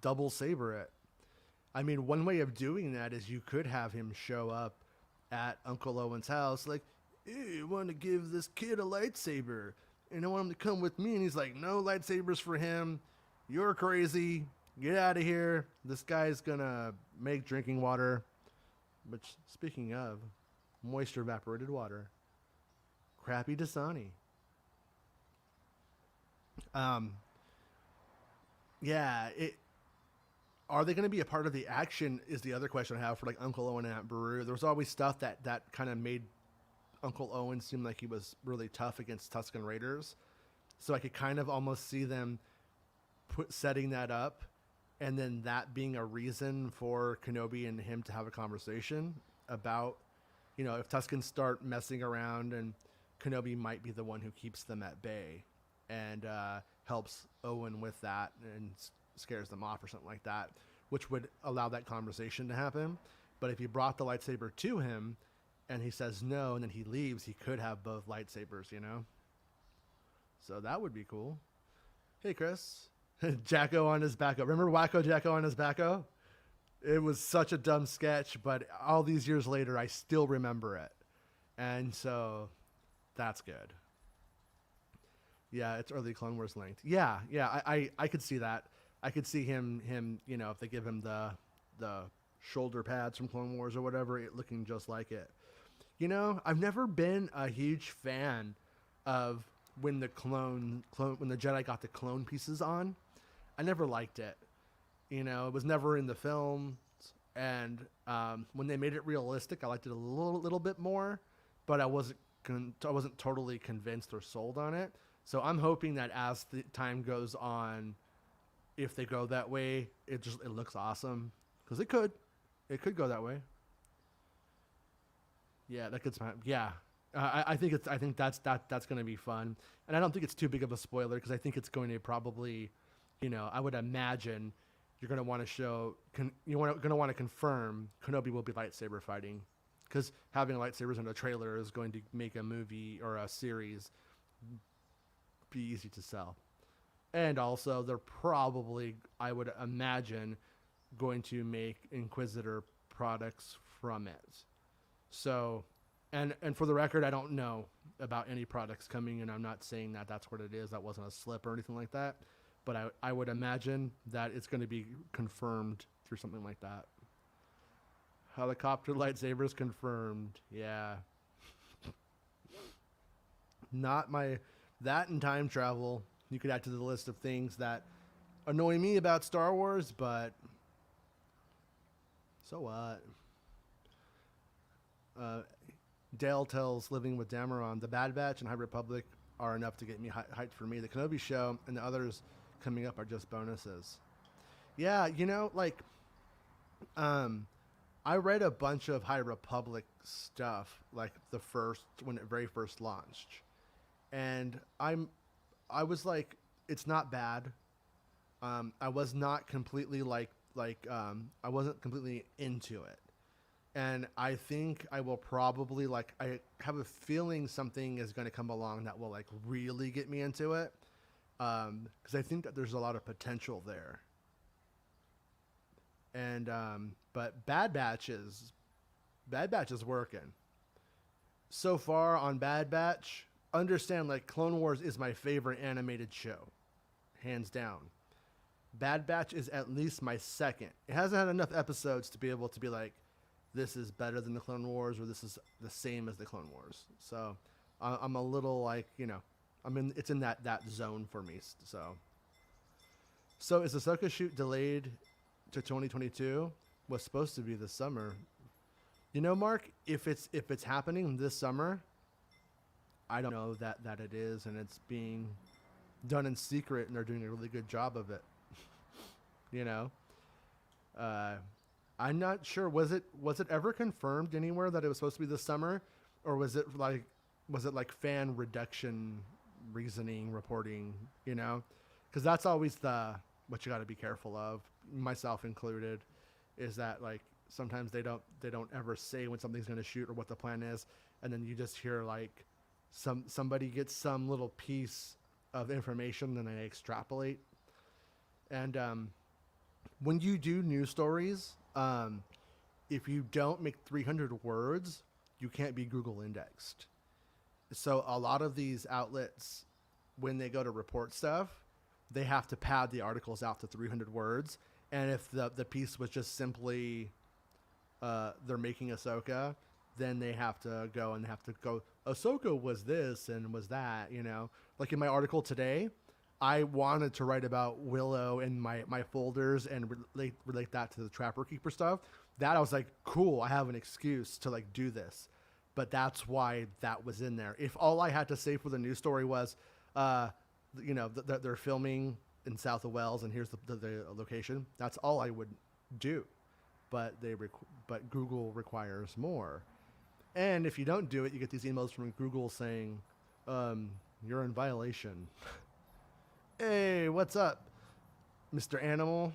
double saber it. I mean, one way of doing that is you could have him show up at Uncle Owen's house like, hey, I want to give this kid a lightsaber, and I want him to come with me. And he's like, no lightsabers for him. You're crazy. Get out of here. This guy's going to make drinking water. Which, speaking of, moisture evaporated water. Crappy Dasani. Yeah, are they going to be a part of the action is the other question I have for like Uncle Owen and Aunt Beru. There was always stuff that kind of made Uncle Owen seem like he was really tough against Tusken Raiders. So I could kind of almost see them setting that up, and then that being a reason for Kenobi and him to have a conversation about, you know, if Tuskens start messing around, and Kenobi might be the one who keeps them at bay and helps Owen with that and scares them off or something like that, which would allow that conversation to happen. But if you brought the lightsaber to him and he says no and then he leaves, he could have both lightsabers, you know? So that would be cool. Hey, Chris. Jacko on his backo. Remember Wacko Jacko on his backo? It was such a dumb sketch, but all these years later, I still remember it. And so that's good. Yeah, it's early Clone Wars length. Yeah, I could see that. I could see him, you know, if they give him the shoulder pads from Clone Wars or whatever, it looking just like it. You know, I've never been a huge fan of when the when the Jedi got the clone pieces on. I never liked it. You know, it was never in the film, and when they made it realistic, I liked it a little bit more, but I wasn't totally convinced or sold on it. So I'm hoping that as the time goes on, if they go that way, it looks awesome, because it could go that way. Yeah, that gets my I think that's going to be fun, and I don't think it's too big of a spoiler, because I think it's going to probably, you know, I would imagine you're going to want to show going to want to confirm Kenobi will be lightsaber fighting, because having lightsabers in a trailer is going to make a movie or a series be easy to sell. And also, they're probably, I would imagine, going to make Inquisitor products from it. So, and for the record, I don't know about any products coming, and I'm not saying that that's what it is. That wasn't a slip or anything like that. But I would imagine that it's going to be confirmed through something like that. Helicopter lightsabers confirmed. Yeah. That and time travel, you could add to the list of things that annoy me about Star Wars, but so what? Dale tells Living with Dameron, the Bad Batch and High Republic are enough to get me hyped for me. The Kenobi show and the others coming up are just bonuses. Yeah, you know, like, I read a bunch of High Republic stuff, like when it very first launched. And I was like, it's not bad. I was not completely I wasn't completely into it. And I think I will probably, I have a feeling something is going to come along that will really get me into it. Because I think that there's a lot of potential there. And, but Bad Batch is working. So far on Bad Batch, understand, Clone Wars is my favorite animated show, hands down. Bad Batch is at least my second. It hasn't had enough episodes to be able to be like, this is better than the Clone Wars or this is the same as the Clone Wars. So I'm a little like, it's in that zone for me. So is the Ahsoka shoot delayed to 2022? Was supposed to be this summer. Mark, if it's happening this summer, I don't know that it is, and it's being done in secret, and they're doing a really good job of it. I'm not sure. Was it ever confirmed anywhere that it was supposed to be this summer, or was it like fan reduction reasoning reporting? Because that's always what you got to be careful of, myself included, is that like sometimes they don't ever say when something's going to shoot or what the plan is, and then you just hear like somebody gets some little piece of information and they extrapolate. And when you do news stories, if you don't make 300 words, you can't be Google indexed. So a lot of these outlets, when they go to report stuff, they have to pad the articles out to 300 words. And if the piece was just simply they're making Ahsoka, then they have to go Ahsoka was this and was that, Like in my article today, I wanted to write about Willow in my folders and relate that to the Trapper Keeper stuff. That I was like, cool, I have an excuse to like do this. But that's why that was in there. If all I had to say for the news story was, they're filming in south of Wales and here's the location, that's all I would do. But Google requires more. And if you don't do it, you get these emails from Google saying, you're in violation. Hey, what's up, Mr. Animal,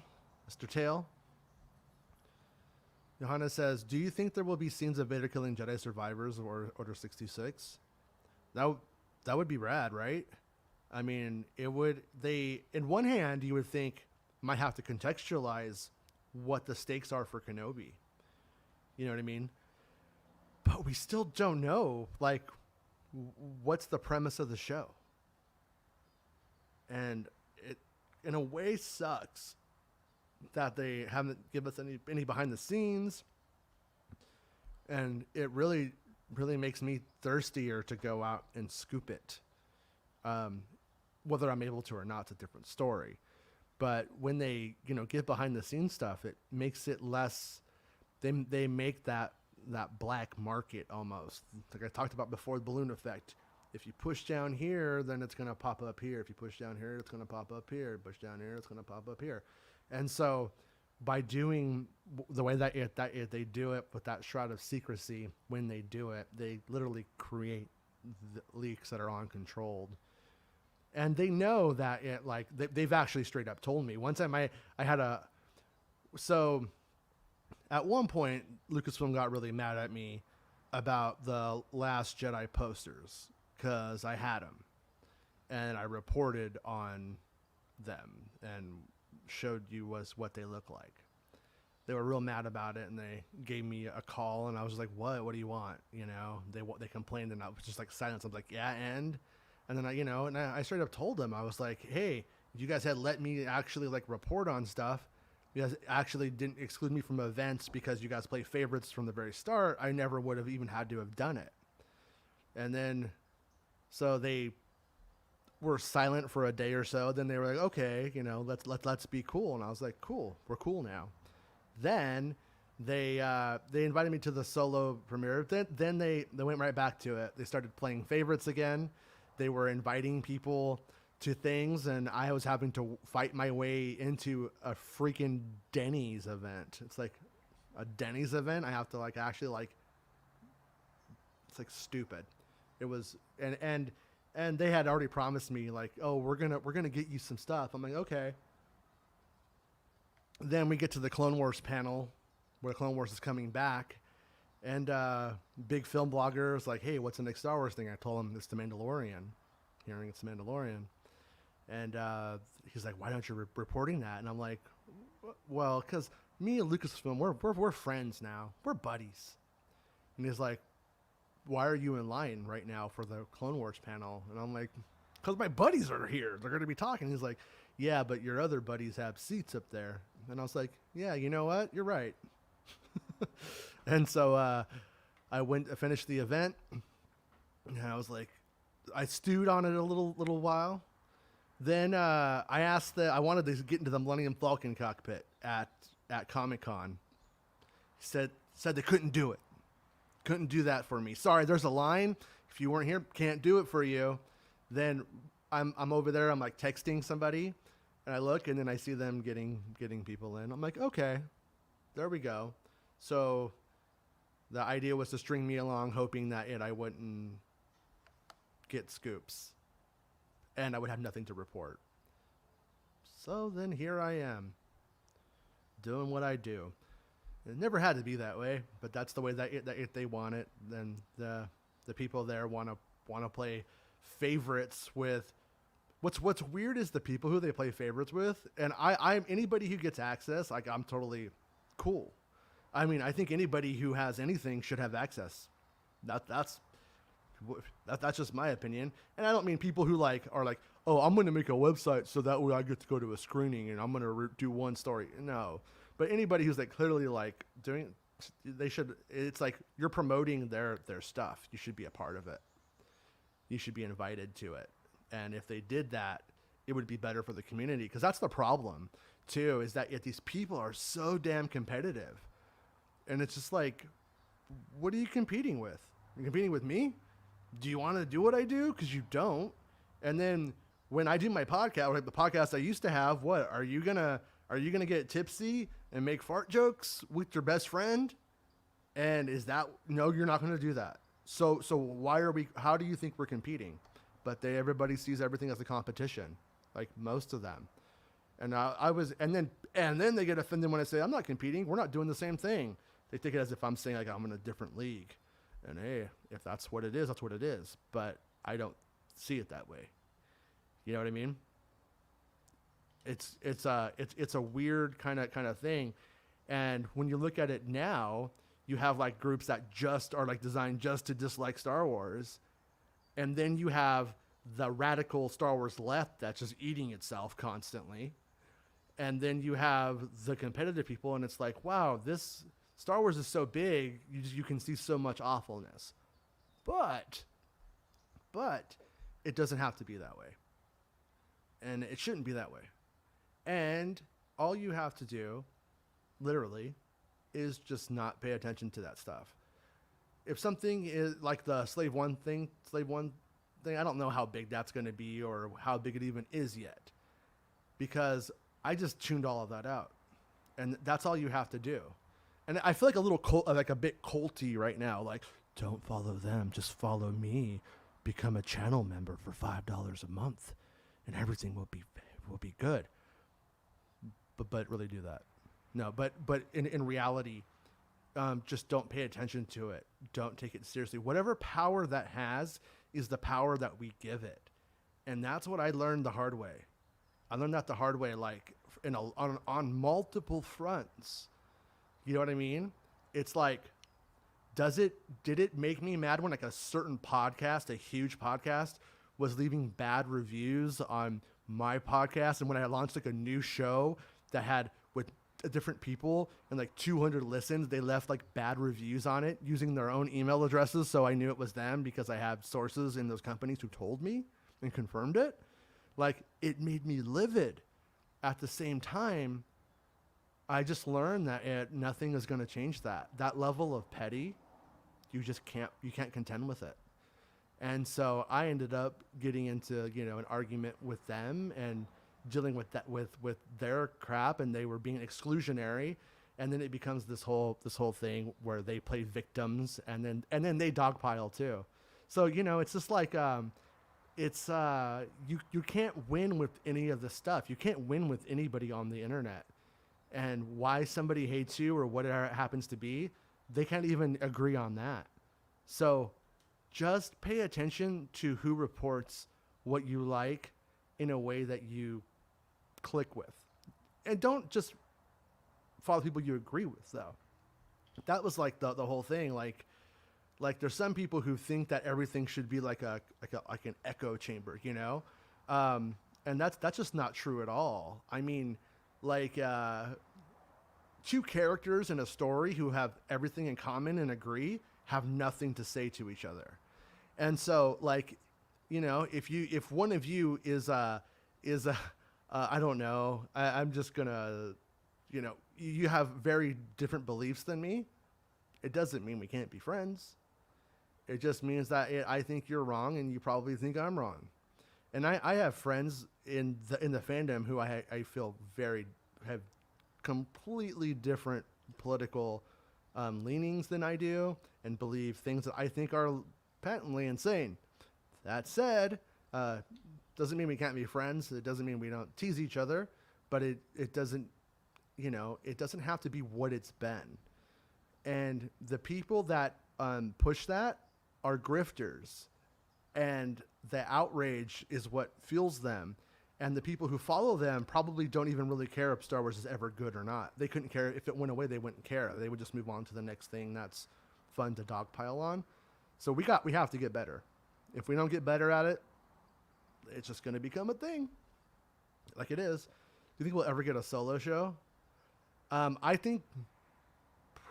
Mr. Tail? Johanna says, do you think there will be scenes of Vader killing Jedi survivors or Order 66? That would be rad, right? I mean, it would. In one hand, you would think might have to contextualize what the stakes are for Kenobi. You know what I mean? But we still don't know, like, what's the premise of the show. And it, in a way, sucks that they haven't given us any behind the scenes. And it really, really makes me thirstier to go out and scoop it. Whether I'm able to or not, it's a different story. But when they, get behind the scenes stuff, it makes it less. They make that black market almost, like I talked about before, the balloon effect. If you push down here, then it's going to pop up here. If you push down here, it's going to pop up here. Push down here, it's going to pop up here. And so by doing the way that they do it with that shroud of secrecy, when they do it, they literally create the leaks that are uncontrolled. And they know that they've actually straight up told me. One time so at one point, Lucasfilm got really mad at me about the Last Jedi posters because I had them and I reported on them and showed you what they look like. They were real mad about it and they gave me a call and I was like, what do you want? They complained and I was just like silence. I was like, yeah. And then I straight up told them, I was like, hey, if you guys had let me actually like report on stuff, you guys actually didn't exclude me from events because you guys play favorites from the very start, I never would have even had to have done it. And then, so they were silent for a day or so. Then they were like, okay, let's be cool. And I was like, cool, we're cool now. Then they invited me to the solo premiere. Then they went right back to it. They started playing favorites again. They were inviting people to things, and I was having to fight my way into a freaking Denny's event. It's like a Denny's event. I have to it's like stupid. It was, and they had already promised me like, oh, we're gonna get you some stuff. I'm like, okay. Then we get to the Clone Wars panel where Clone Wars is coming back. And big film blogger was like, hey, what's the next Star Wars thing? I told him it's The Mandalorian. Hearing it's The Mandalorian. And he's like, why don't you reporting that? And I'm like, well, because me and Lucasfilm, we're friends now. We're buddies. And he's like, why are you in line right now for the Clone Wars panel? And I'm like, because my buddies are here. They're going to be talking. He's like, yeah, but your other buddies have seats up there. And I was like, yeah, you know what? You're right. And so I finished the event, and I was like, I stewed on it a little while. Then I wanted to get into the Millennium Falcon cockpit at Comic-Con. He said they couldn't do it. Couldn't do that for me. Sorry, there's a line. If you weren't here, can't do it for you. Then I'm over there. I'm like texting somebody, and I look, and then I see them getting people in. I'm like, okay, there we go. So the idea was to string me along, hoping that I wouldn't get scoops, and I would have nothing to report. So then here I am, doing what I do. It never had to be that way, but that's the way that if they want it, then the people there want to play favorites with. What's weird is the people who they play favorites with, and I'm anybody who gets access, like, I'm totally cool. I mean, I think anybody who has anything should have access. That's just my opinion, and I don't mean people who are like, oh, I'm going to make a website so that way I get to go to a screening and I'm going to do one story. No, but anybody who's like clearly like doing, they should. It's like you're promoting their stuff. You should be a part of it. You should be invited to it. And if they did that, it would be better for the community, because that's the problem too, is that these people are so damn competitive, and it's just like, what are you competing with? You're competing with me? Do you want to do what I do? Because you don't. And then when I do my podcast, like the podcast I used to have, what are you gonna get tipsy and make fart jokes with your best friend? And is that, no, you're not going to do that. So why are we? How do you think we're competing? But everybody sees everything as a competition, like most of them. And and then they get offended when I say I'm not competing. We're not doing the same thing. They take it as if I'm saying like I'm in a different league. And hey, if that's what it is, that's what it is. But I don't see it that way. You know what I mean? It's a weird kind of thing. And when you look at it now, you have like groups that just are like designed just to dislike Star Wars. And then you have the radical Star Wars left that's just eating itself constantly. And then you have the competitive people, and it's like, wow, this Star Wars is so big, you can see so much awfulness. But it doesn't have to be that way. And it shouldn't be that way. And all you have to do, literally, is just not pay attention to that stuff. If something is like the Slave One thing, I don't know how big that's going to be or how big it even is yet, because I just tuned all of that out, and that's all you have to do. And I feel like a bit culty right now. Like, don't follow them, just follow me. Become a channel member for $5 a month, and everything will be good. But really do that. No, but in reality, just don't pay attention to it. Don't take it seriously. Whatever power that has is the power that we give it. And that's what I learned the hard way. I learned that the hard way, like on multiple fronts. You know what I mean? It's like, did it make me mad when like a certain podcast, a huge podcast, was leaving bad reviews on my podcast? And when I launched like a new show that had with different people and like 200 listens, they left like bad reviews on it using their own email addresses, so I knew it was them because I have sources in those companies who told me and confirmed it. Like, it made me livid. At the same time, I just learned that nothing is going to change that level of petty. You can't contend with it. And so I ended up getting into an argument with them and dealing with that with their crap, and they were being exclusionary, and then it becomes this whole thing where they play victims, and then they dogpile too. So it's just like you can't win with any of this stuff. You can't win with anybody on the internet, and why somebody hates you or whatever it happens to be, they can't even agree on that. So just pay attention to who reports what you like in a way that you click with, and don't just follow people you agree with, though. That was like the whole thing. Like there's some people who think that everything should be like an echo chamber, and that's just not true at all. I mean, like two characters in a story who have everything in common and agree have nothing to say to each other. And so, like, if one of you is I don't know, I'm just gonna, you have very different beliefs than me. It doesn't mean we can't be friends. It just means that I think you're wrong and you probably think I'm wrong. And I have friends in the fandom who I feel have completely different political leanings than I do, and believe things that I think are patently insane. That said, doesn't mean we can't be friends. It doesn't mean we don't tease each other, but it doesn't, it doesn't have to be what it's been. And the people that push that are grifters, and the outrage is what fuels them. And the people who follow them probably don't even really care if Star Wars is ever good or not. They couldn't care. If it went away, they wouldn't care. They would just move on to the next thing that's fun to dogpile on. So we have to get better. If we don't get better at it, it's just going to become a thing, like it is. Do you think we'll ever get a Solo show? I think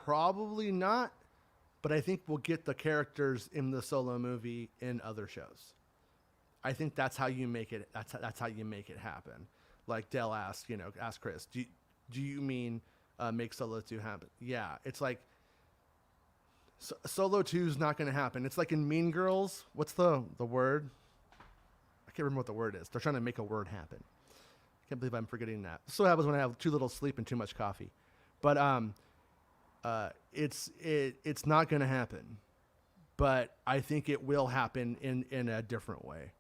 probably not, but I think we'll get the characters in the Solo movie in other shows. I think that's how you make it. That's how you make it happen. Like Dell asked, ask Chris, do you mean make Solo 2 happen? Yeah, it's like Solo 2 is not going to happen. It's like in Mean Girls. What's the word? I can't remember what the word is. They're trying to make a word happen. I can't believe I'm forgetting that. This is what happens when I have too little sleep and too much coffee. But it's not going to happen. But I think it will happen in a different way.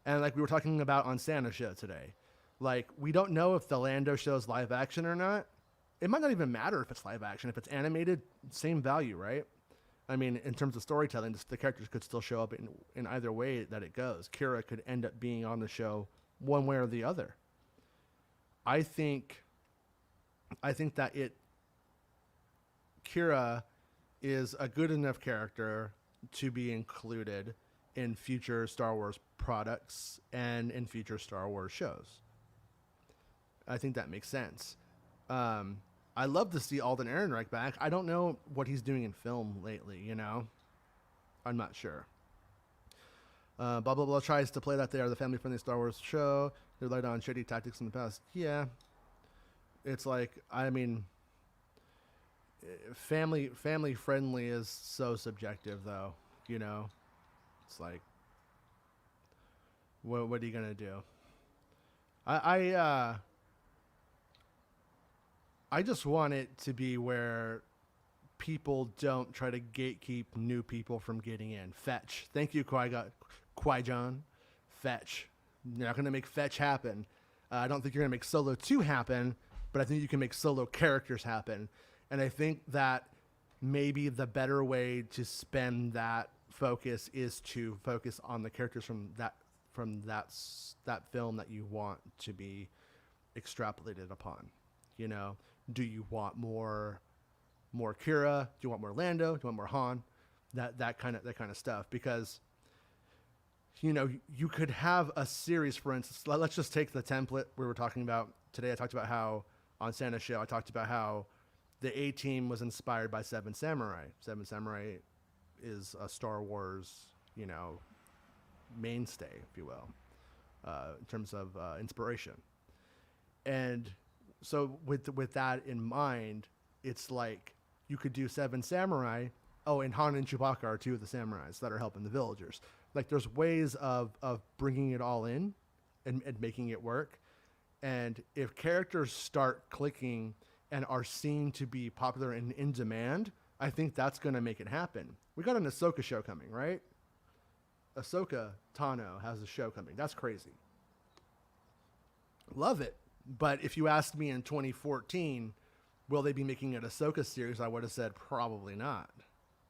And like we were talking about on Santa's show today, like we don't know if the Lando show is live action or not. It might not even matter if it's live action. If it's animated, same value, right? I mean, in terms of storytelling, the characters could still show up in either way that it goes. Kira could end up being on the show one way or the other. I think that Kira is a good enough character to be included in future Star Wars products and in future Star Wars shows. I think that makes sense. I love to see Alden Ehrenreich back. I don't know what he's doing in film lately, I'm not sure. Blah, blah, blah tries to play that they are the family-friendly Star Wars show. They relied on shady tactics in the past. Yeah. It's like, I mean, family-friendly is so subjective, though, It's like, what are you going to do? I just want it to be where people don't try to gatekeep new people from getting in. Fetch. Thank you, Qui-Gon. Fetch. You're not going to make Fetch happen. I don't think you're going to make Solo 2 happen, but I think you can make Solo characters happen. And I think that maybe the better way to spend that focus is to focus on the characters from that film that you want to be extrapolated upon. Do you want more Kira? Do you want more Lando? Do you want more Han? That kind of stuff. Because you could have a series, for instance. Let's just take the template we were talking about today. I talked about how on Santa's show I talked about how the A-Team was inspired by Seven Samurai. Seven Samurai is a Star Wars, mainstay, if you will, in terms of inspiration. And so with that in mind, it's like you could do Seven Samurai. Oh, and Han and Chewbacca are two of the samurais that are helping the villagers. Like there's ways of bringing it all in and making it work. And if characters start clicking and are seen to be popular and in demand, I think that's going to make it happen. We got an Ahsoka show coming, right? Ahsoka Tano has a show coming. That's crazy. Love it. But if you asked me in 2014, will they be making an Ahsoka series, I would have said probably not.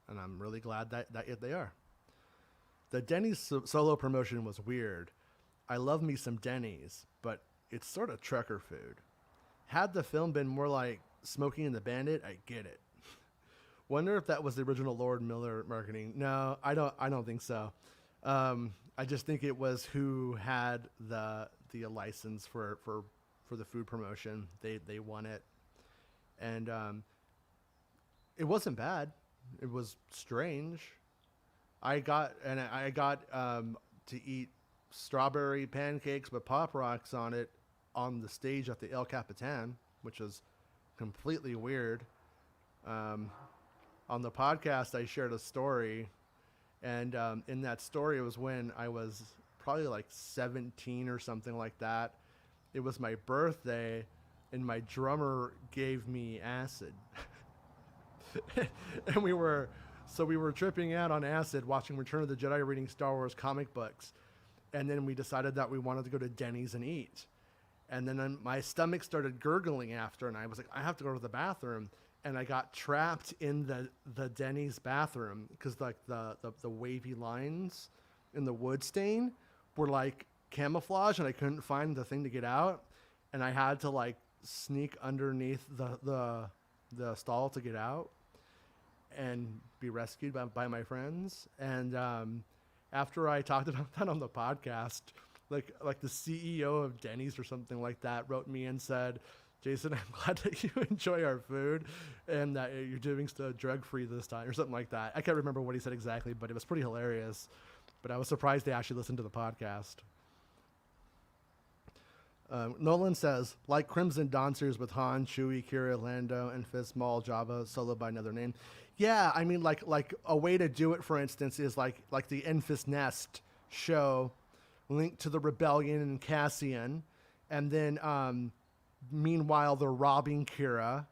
And I'm really glad that they are. The Denny's Solo promotion was weird. I love me some Denny's, but it's sort of trucker food. Had the film been more like Smokey and the Bandit, I get it. Wonder if that was the original Lord Miller marketing. No, I don't think so. I just think it was who had the license for the food promotion. They won it. And it wasn't bad. It was strange. I got to eat strawberry pancakes with Pop Rocks on it on the stage at the El Capitan, which was completely weird. On the podcast, I shared a story, and in that story, it was when I was probably like 17 or something like that. It was my birthday, and my drummer gave me acid. And we were tripping out on acid, watching Return of the Jedi, reading Star Wars comic books. And then we decided that we wanted to go to Denny's and eat. And then my stomach started gurgling after, and I was like, I have to go to the bathroom. And I got trapped in the Denny's bathroom because like the wavy lines in the wood stain were like camouflage, and I couldn't find the thing to get out. And I had to like sneak underneath the stall to get out and be rescued by my friends. And after I talked about that on the podcast, like the CEO of Denny's or something like that wrote me and said, Jason, I'm glad that you enjoy our food and that you're doing stuff drug-free this time or something like that. I can't remember what he said exactly, but it was pretty hilarious. But I was surprised they actually listened to the podcast. Nolan says, like Crimson Dawn series with Han, Chewie, Kira, Lando, and Fizz, Maul, Jabba, solo by another name. Yeah, I mean, like a way to do it, for instance, is like the Enfys Nest show linked to the Rebellion and Cassian, and then meanwhile they're robbing Kira,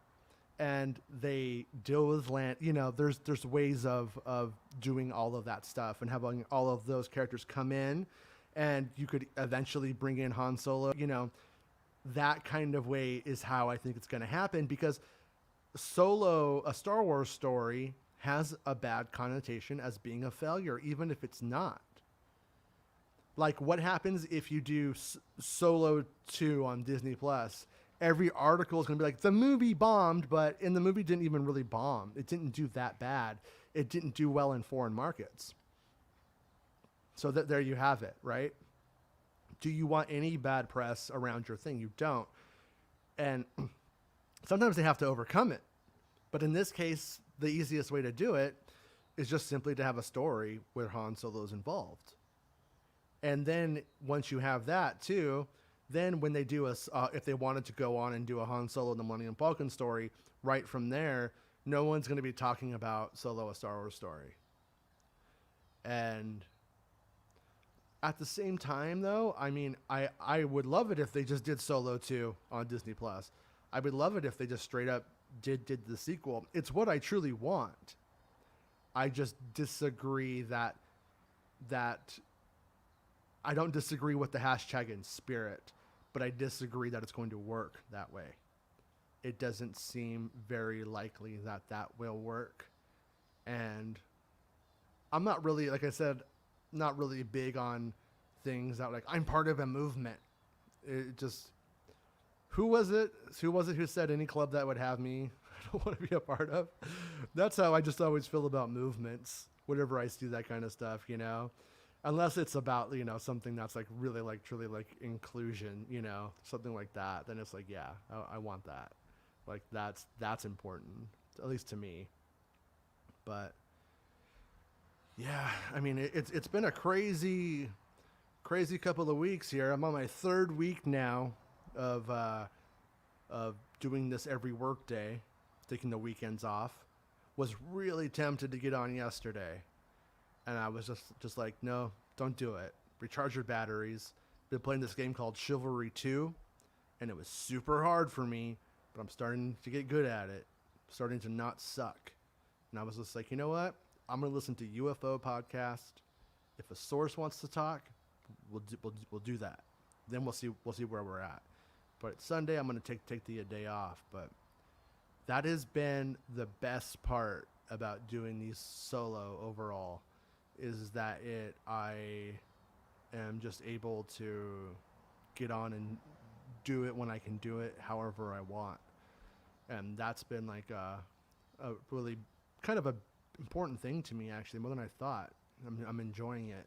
and they deal with Land. You know, there's ways of doing all of that stuff and having all of those characters come in. And you could eventually bring in Han Solo. You know, that kind of way is how I think it's going to happen, because Solo, a Star Wars story, has a bad connotation as being a failure, even if it's not. Like, what happens if you do Solo 2 on Disney Plus? Every article is going to be like, the movie bombed, but in the movie didn't even really bomb. It didn't do that bad. It didn't do well in foreign markets. So there you have it, right? Do you want any bad press around your thing? You don't. And sometimes they have to overcome it. But in this case, the easiest way to do it is just simply to have a story where Han Solo's involved. And then once you have that too, then when they do if they wanted to go on and do a Han Solo and the Millennium Falcon story, right from there, no one's going to be talking about Solo, a Star Wars story. And at the same time, though, I mean, I would love it if they just did Solo 2 on Disney Plus. I would love it if they just straight up did the sequel. It's what I truly want. I just disagree that I don't disagree with the hashtag in spirit, but I disagree that it's going to work that way. It doesn't seem very likely that will work. And I'm not really, like I said, not really big on things that like I'm part of a movement. It just, who was it who said any club that would have me I don't want to be a part of? That's how I just always feel about movements whenever I see that kind of stuff, you know, unless it's about, you know, something that's like really like truly like inclusion, you know, something like that, then it's like, yeah, I want that. Like that's important, at least to me. But yeah, I mean, it's been a crazy couple of weeks here. I'm on my third week now of doing this every work day, taking the weekends off. Was really tempted to get on yesterday, and I was just like, no, don't do it. Recharge your batteries. Been playing this game called Chivalry 2, and it was super hard for me, but I'm starting to get good at it. Starting to not suck. And I was just like, you know what? I'm going to listen to UFO podcast. If a source wants to talk, we'll do that. Then we'll see where we're at. But Sunday, I'm going to take the day off. But that has been the best part about doing these solo overall, is that I am just able to get on and do it when I can do it however I want. And that's been like a really kind of a important thing to me, actually, more than I thought. I'm enjoying it.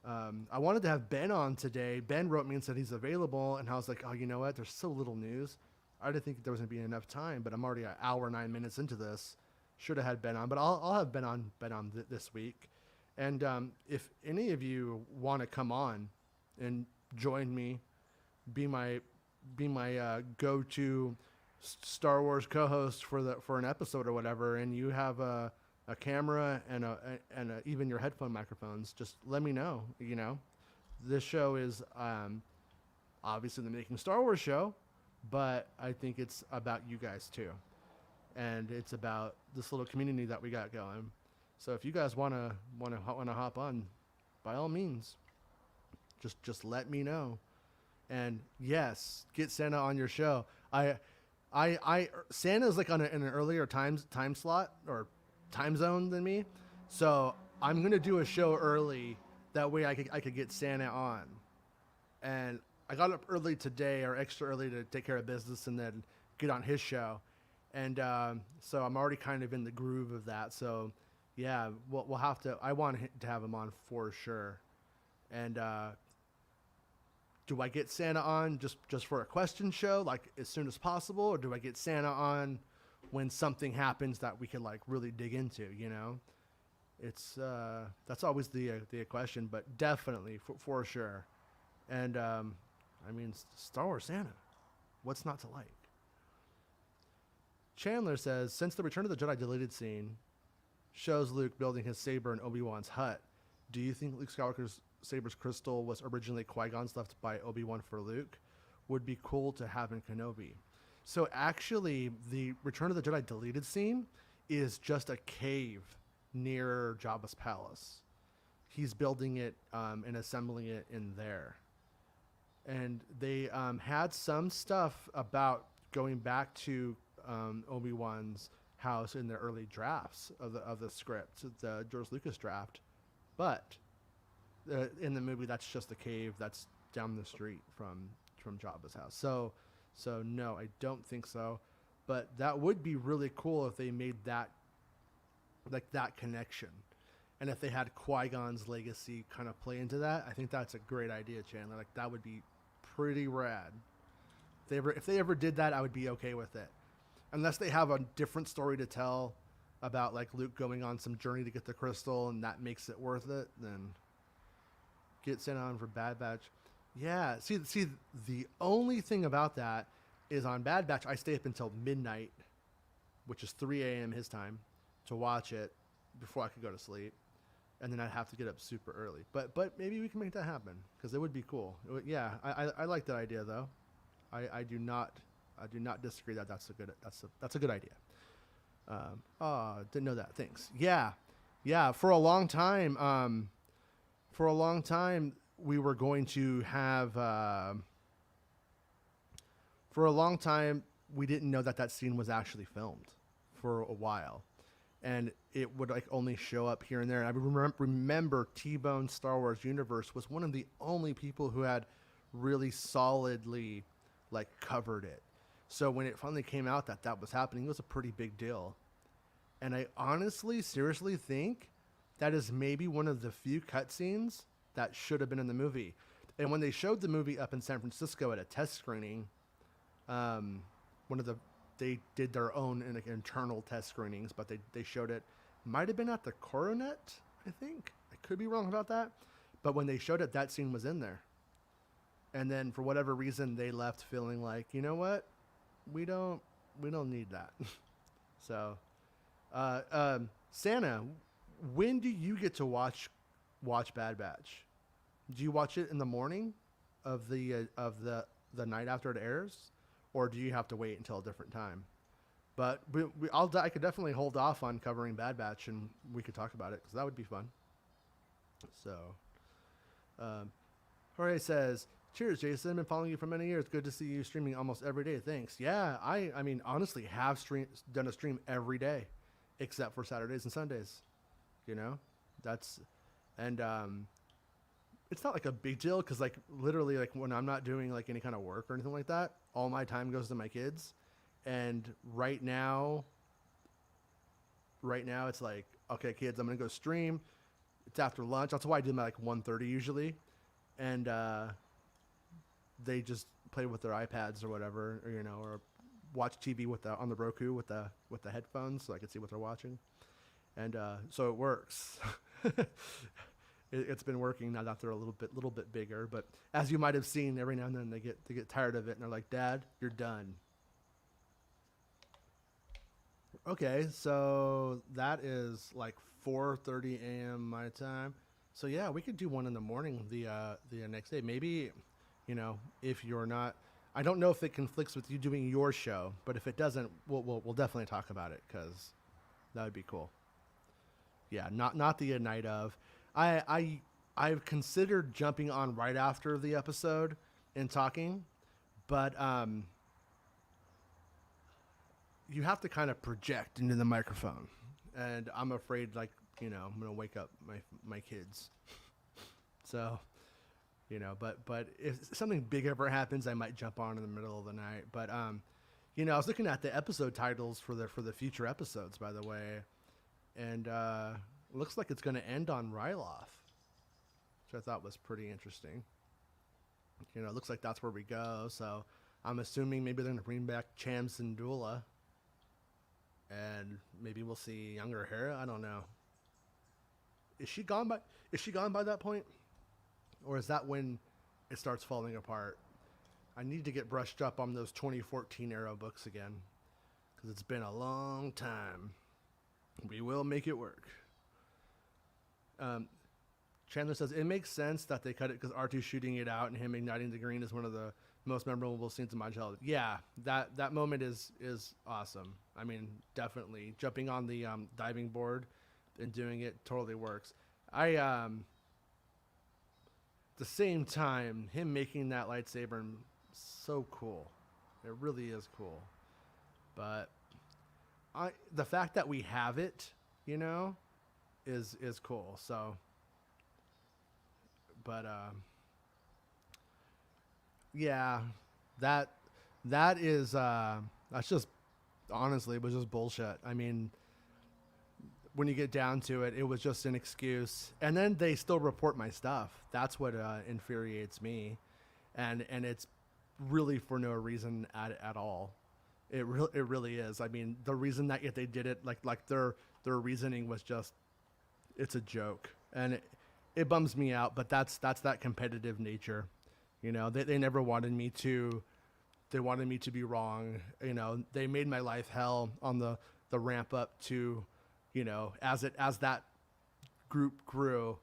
I wanted to have Ben on today. Ben wrote me and said he's available, and I was like, oh, you know what? There's so little news. I didn't think there was gonna be enough time, but I'm already an hour 9 minutes into this. Should have had Ben on, but I'll have Ben on this week. And if any of you want to come on and join me, be my go-to Star Wars co-host for an episode or whatever, and you have a camera and even your headphone microphones, just let me know. You know, this show is obviously the Making Star Wars show, but I think it's about you guys too, and it's about this little community that we got going. So if you guys wanna hop on, by all means, just let me know. And yes, get Santa on your show. Santa's like in an earlier time slot or time zone than me, so I'm gonna do a show early. That way I could get Santa on. And I got up early today, or extra early, to take care of business and then get on his show. And so I'm already kind of in the groove of that. So yeah, we'll have to. I want to have him on for sure. And do I get Santa on just for a question show, like as soon as possible, or do I get Santa on when something happens that we can like really dig into? You know, it's that's always the question, but definitely for sure. And I mean, Star Wars Santa, what's not to like? Chandler says, since the Return of the Jedi deleted scene shows Luke building his saber in Obi-Wan's hut, do you think Luke Skywalker's saber's crystal was originally Qui-Gon's left by Obi-Wan for Luke? Would be cool to have in Kenobi. So actually, the Return of the Jedi deleted scene is just a cave near Jabba's palace. He's building it and assembling it in there. And they had some stuff about going back to Obi-Wan's house in the early drafts of the script, the George Lucas draft, but in the movie that's just a cave that's down the street from Jabba's house. So no, I don't think so. But that would be really cool if they made that like that connection, and if they had Qui-Gon's legacy kind of play into that. I think that's a great idea, Chandler. Like that would be pretty rad. If they ever did that, I would be okay with it. Unless they have a different story to tell about like Luke going on some journey to get the crystal and that makes it worth it, then get sent on for Bad Batch. Yeah, see, the only thing about that is on Bad Batch, I stay up until midnight, which is 3 a.m. his time, to watch it before I could go to sleep. And then I'd have to get up super early. But maybe we can make that happen, because it would be cool. Yeah, I like that idea, though. I do not disagree that that's a good idea. Didn't know that. Thanks. Yeah. For a long time, we were going to have. For a long time, we didn't know that scene was actually filmed for a while, and it would like only show up here and there. And I remember T-Bone Star Wars Universe was one of the only people who had really solidly like covered it. So when it finally came out that was happening, it was a pretty big deal. And I honestly, seriously think that is maybe one of the few cutscenes that should have been in the movie. And when they showed the movie up in San Francisco at a test screening, they did their own internal test screenings, but they showed it. Might have been at the Coronet, I think. I could be wrong about that. But when they showed it, that scene was in there. And then for whatever reason, they left feeling like, you know what? We don't need that. So, Santa, when do you get to watch Bad Batch? Do you watch it in the morning of the night after it airs, or do you have to wait until a different time? But I could definitely hold off on covering Bad Batch, and we could talk about it, because that would be fun. So, Jorge says, cheers, Jason. I've been following you for many years. Good to see you streaming almost every day. Thanks. Yeah, I mean, honestly, have done a stream every day, except for Saturdays and Sundays. You know, it's not like a big deal, because like literally, like when I'm not doing like any kind of work or anything like that, all my time goes to my kids. And right now it's like, okay, kids, I'm gonna go stream. It's after lunch. That's why I do my like 1:30 usually, and they just play with their iPads or whatever, or watch TV on the Roku with the headphones, so I can see what they're watching, and so it works. It's been working now that they're a little bit bigger. But as you might have seen, every now and then they get tired of it and they're like, "Dad, you're done." Okay, so that is like 4:30 a.m. my time. So yeah, we could do one in the morning the next day. Maybe, if you're not, I don't know if it conflicts with you doing your show, but if it doesn't, we'll definitely talk about it because that would be cool. Yeah, not the night of. I've considered jumping on right after the episode and talking, but you have to kind of project into the microphone, and I'm afraid I'm gonna wake up my kids. So, but if something big ever happens, I might jump on in the middle of the night. But I was looking at the episode titles for the future episodes, by the way, and looks like it's going to end on Ryloth, which I thought was pretty interesting. It looks like that's where we go. So I'm assuming maybe they're going to bring back Cham Syndulla, and maybe we'll see younger Hera. I don't know. Is she gone by that point, or is that when it starts falling apart? I need to get brushed up on those 2014 era books again, because it's been a long time. We will make it work. Chandler says it makes sense that they cut it because R2 shooting it out and him igniting the green is one of the most memorable scenes in my childhood. Yeah, that moment is awesome. I mean, definitely jumping on the diving board and doing it totally works. The same time, him making that lightsaber, so cool. It really is cool. But the fact that we have it, is cool. So, but yeah, that is that's just honestly, it was just bullshit. I mean, when you get down to it, it was just an excuse. And then they still report my stuff. That's what infuriates me, and it's really for no reason at all. It really is. I mean, the reason that they did it, like their reasoning was just, it's a joke, and it bums me out. But that's that competitive nature. They never wanted me to. They wanted me to be wrong. They made my life hell on the ramp up to, as that group grew,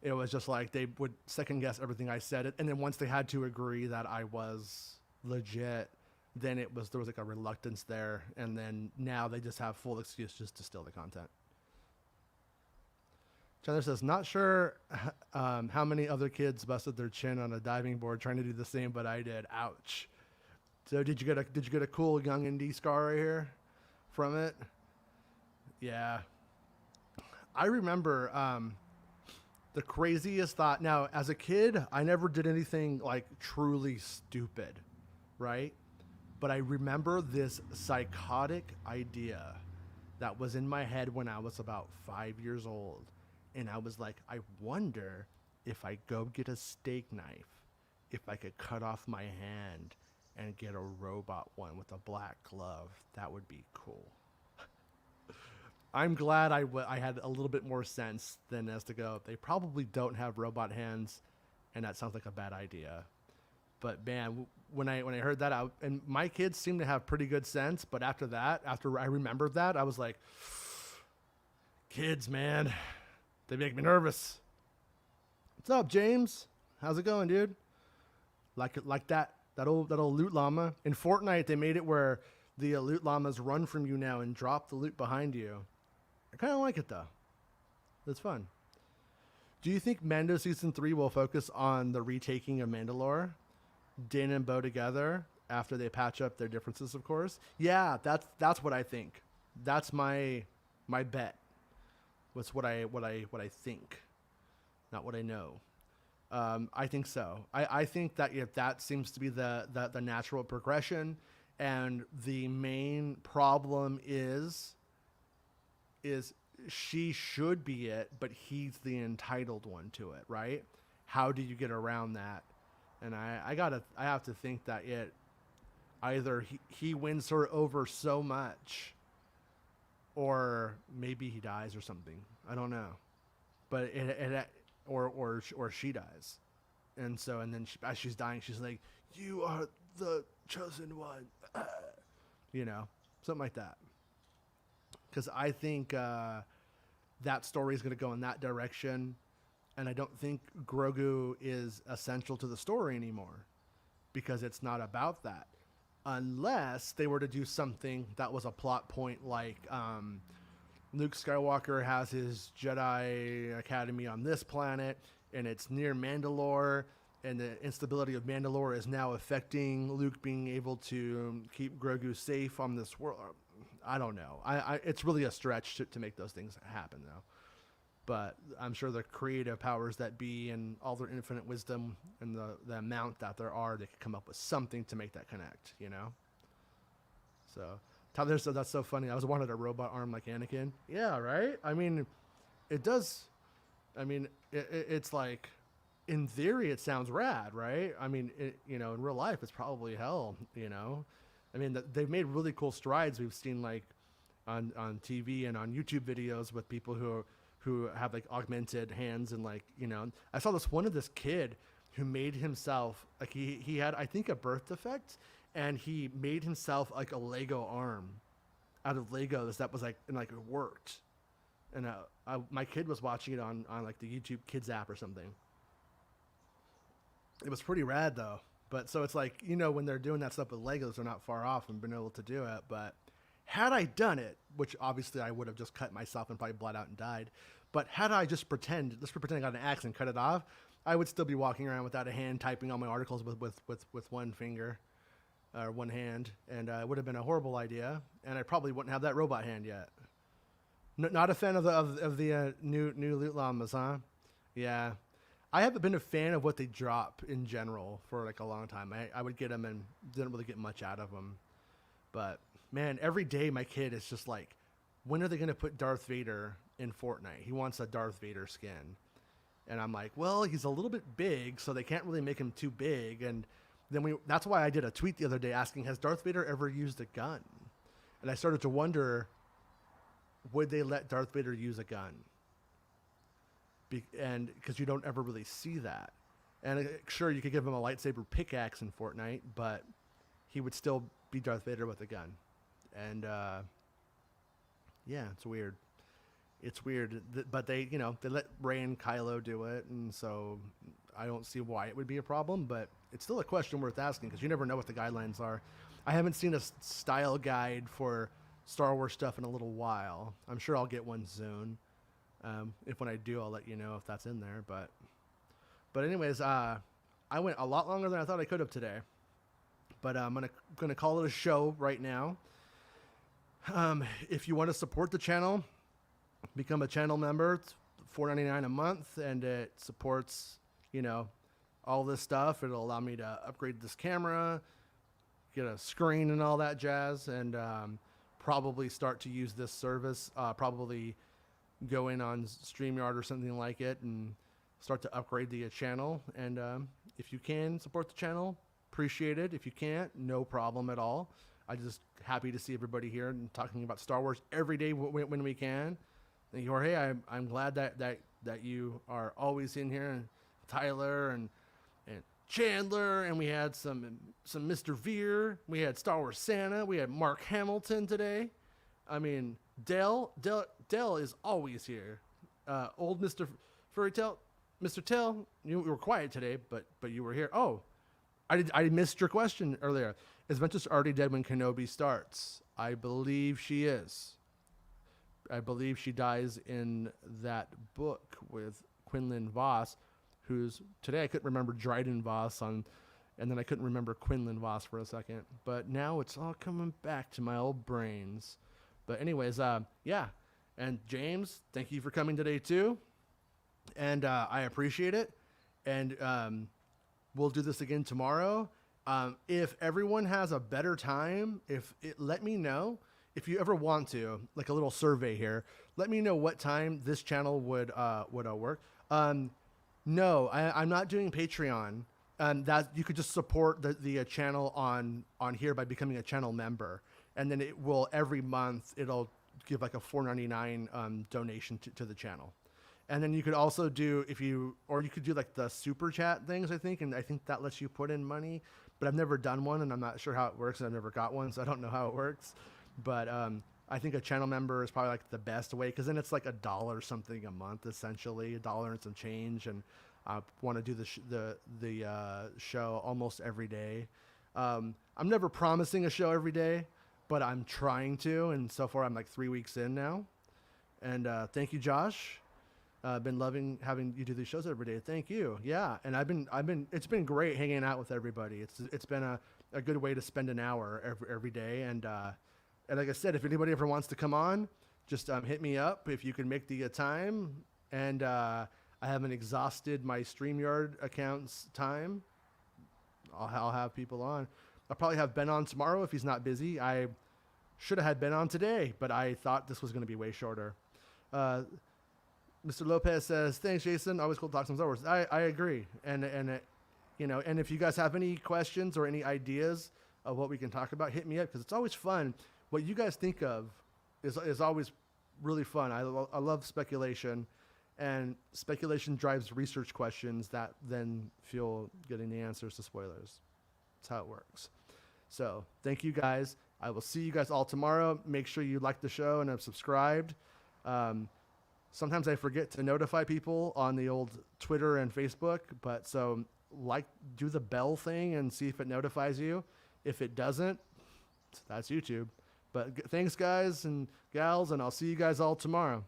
it was just like they would second guess everything I said. And then once they had to agree that I was legit, then there was like a reluctance there. And then now they just have full excuse just to steal the content. Chandler says, not sure how many other kids busted their chin on a diving board trying to do the same, but I did. Ouch. So did you get a cool young indie scar right here from it? Yeah. I remember the craziest thought. Now, as a kid, I never did anything like truly stupid, right? But I remember this psychotic idea that was in my head when I was about 5 years old. And I was like, I wonder if I go get a steak knife, if I could cut off my hand and get a robot one with a black glove. That would be cool. I'm glad I had a little bit more sense than as to go, they probably don't have robot hands, and that sounds like a bad idea. But man, when I heard that out, and my kids seem to have pretty good sense, but after I remembered that, I was like, kids, man, they make me nervous. What's up, James? How's it going, dude? Like that old loot llama. In Fortnite, they made it where the loot llamas run from you now and drop the loot behind you. I kind of like it, though. It's fun. Do you think Mando Season 3 will focus on the retaking of Mandalore? Din and Bo together after they patch up their differences, of course. Yeah, that's what I think. That's my bet. What's what I think, not what I know. I think so. I think that if that seems to be the natural progression, and the main problem is she should be it, but he's the entitled one to it, right? How do you get around that? And I have to think that either he wins her over so much, or maybe he dies or something. I don't know, but or she dies, and then as she's dying, she's like, "You are the chosen one," something like that. Because I think that story is going to go in that direction, and I don't think Grogu is essential to the story anymore, because it's not about that. Unless they were to do something that was a plot point, like Luke Skywalker has his Jedi Academy on this planet, and it's near Mandalore, and the instability of Mandalore is now affecting Luke being able to keep Grogu safe on this world. I don't know. It's really a stretch to make those things happen, though. But I'm sure the creative powers that be and all their infinite wisdom and the amount that there are, they could come up with something to make that connect, So Tyler said, that's so funny. I was wanted a robot arm like Anakin. Yeah, right? I mean, it does. I mean, it's like, in theory, it sounds rad, right? I mean, in real life, it's probably hell, I mean, they've made really cool strides. We've seen, like, on TV and on YouTube videos with people who have like augmented hands, and like, I saw this kid who made himself, like, he had, I think, a birth defect, and he made himself like a Lego arm out of Legos that was like, and like it worked. And my kid was watching it on like the YouTube Kids app or something. It was pretty rad though. But so it's like, when they're doing that stuff with Legos, they're not far off and been able to do it. But had I done it, which obviously I would have just cut myself and probably bled out and died, but had I just pretend I got an axe and cut it off, I would still be walking around without a hand, typing all my articles with one finger or one hand, and it would have been a horrible idea, and I probably wouldn't have that robot hand yet. Not a fan of the new loot llamas, huh? Yeah. I haven't been a fan of what they drop in general for like a long time. I would get them and didn't really get much out of them. But man, every day my kid is just like, when are they going to put Darth Vader in Fortnite? He wants a Darth Vader skin. And I'm like, well, he's a little bit big, so they can't really make him too big. And then that's why I did a tweet the other day asking, has Darth Vader ever used a gun? And I started to wonder, would they let Darth Vader use a gun? And because you don't ever really see that. And sure, you could give him a lightsaber pickaxe in Fortnite, but he would still be Darth Vader with a gun. And yeah, it's weird. It's weird, but they let Rey and Kylo do it, and so I don't see why it would be a problem. But it's still a question worth asking, because you never know what the guidelines are. I haven't seen a style guide for Star Wars stuff in a little while. I'm sure I'll get one soon. If when I do, I'll let you know if that's in there. But anyways, I went a lot longer than I thought I could have today. But I'm gonna call it a show right now. If you want to support the channel, become a channel member. It's $4.99 a month, and it supports all this stuff. It'll allow me to upgrade this camera, get a screen and all that jazz, and probably start to use this service. Probably go in on StreamYard or something like it and start to upgrade the channel. And if you can support the channel, appreciate it. If you can't, no problem at all. I'm just happy to see everybody here and talking about Star Wars every day when we can. And Jorge, I'm glad that you are always in here, and Tyler and Chandler, and we had some Mr. Veer, we had Star Wars Santa, we had Mark Hamilton today. I mean, Dell is always here. Old Mr. Furry Tail, Mr. Tail, you were quiet today, but you were here. Oh, I missed your question earlier. Is Ventress already dead when Kenobi starts? I believe she is. I believe she dies in that book with Quinlan Voss, who's today I couldn't remember Dryden Voss and then I couldn't remember Quinlan Voss for a second. But now it's all coming back to my old brains. But anyways, yeah. And James, thank you for coming today too. And I appreciate it. And we'll do this again tomorrow. If everyone has a better time, let me know. If you ever want to, like a little survey here, let me know what time this channel would work. No, I'm not doing Patreon. that you could just support the channel on here by becoming a channel member, and then it will every month it'll give like a $4.99 donation to the channel. And then you could also do you could do like the super chat things, I think, and I think that lets you put in money, but I've never done one and I'm not sure how it works, and I've never got one, so I don't know how it works. But I think a channel member is probably like the best way, because then it's like $1 something a month, essentially $1 and some change, and I want to do the show almost every day. I'm never promising a show every day, but I'm trying to, and so far I'm like 3 weeks in now. And thank you, Josh. I've been loving having you do these shows every day. Thank you. Yeah, and it's been great hanging out with everybody. It's been a good way to spend an hour every day. And like I said, if anybody ever wants to come on, just hit me up if you can make the time. And I haven't exhausted my StreamYard account's time. I'll have people on. I'll probably have Ben on tomorrow if he's not busy. I should have had Ben on today, but I thought this was going to be way shorter. Mr. Lopez says, thanks, Jason. Always cool to talk some Star Wars. I agree. And if you guys have any questions or any ideas of what we can talk about, hit me up, because it's always fun. What you guys think of is always really fun. I love speculation, and speculation drives research questions that then fuel getting the answers to spoilers. That's how it works. So thank you guys. I will see you guys all tomorrow. Make sure you like the show and have subscribed. Sometimes I forget to notify people on the old Twitter and Facebook, but so do the bell thing and see if it notifies you. If it doesn't, that's YouTube. But thanks, guys and gals, and I'll see you guys all tomorrow.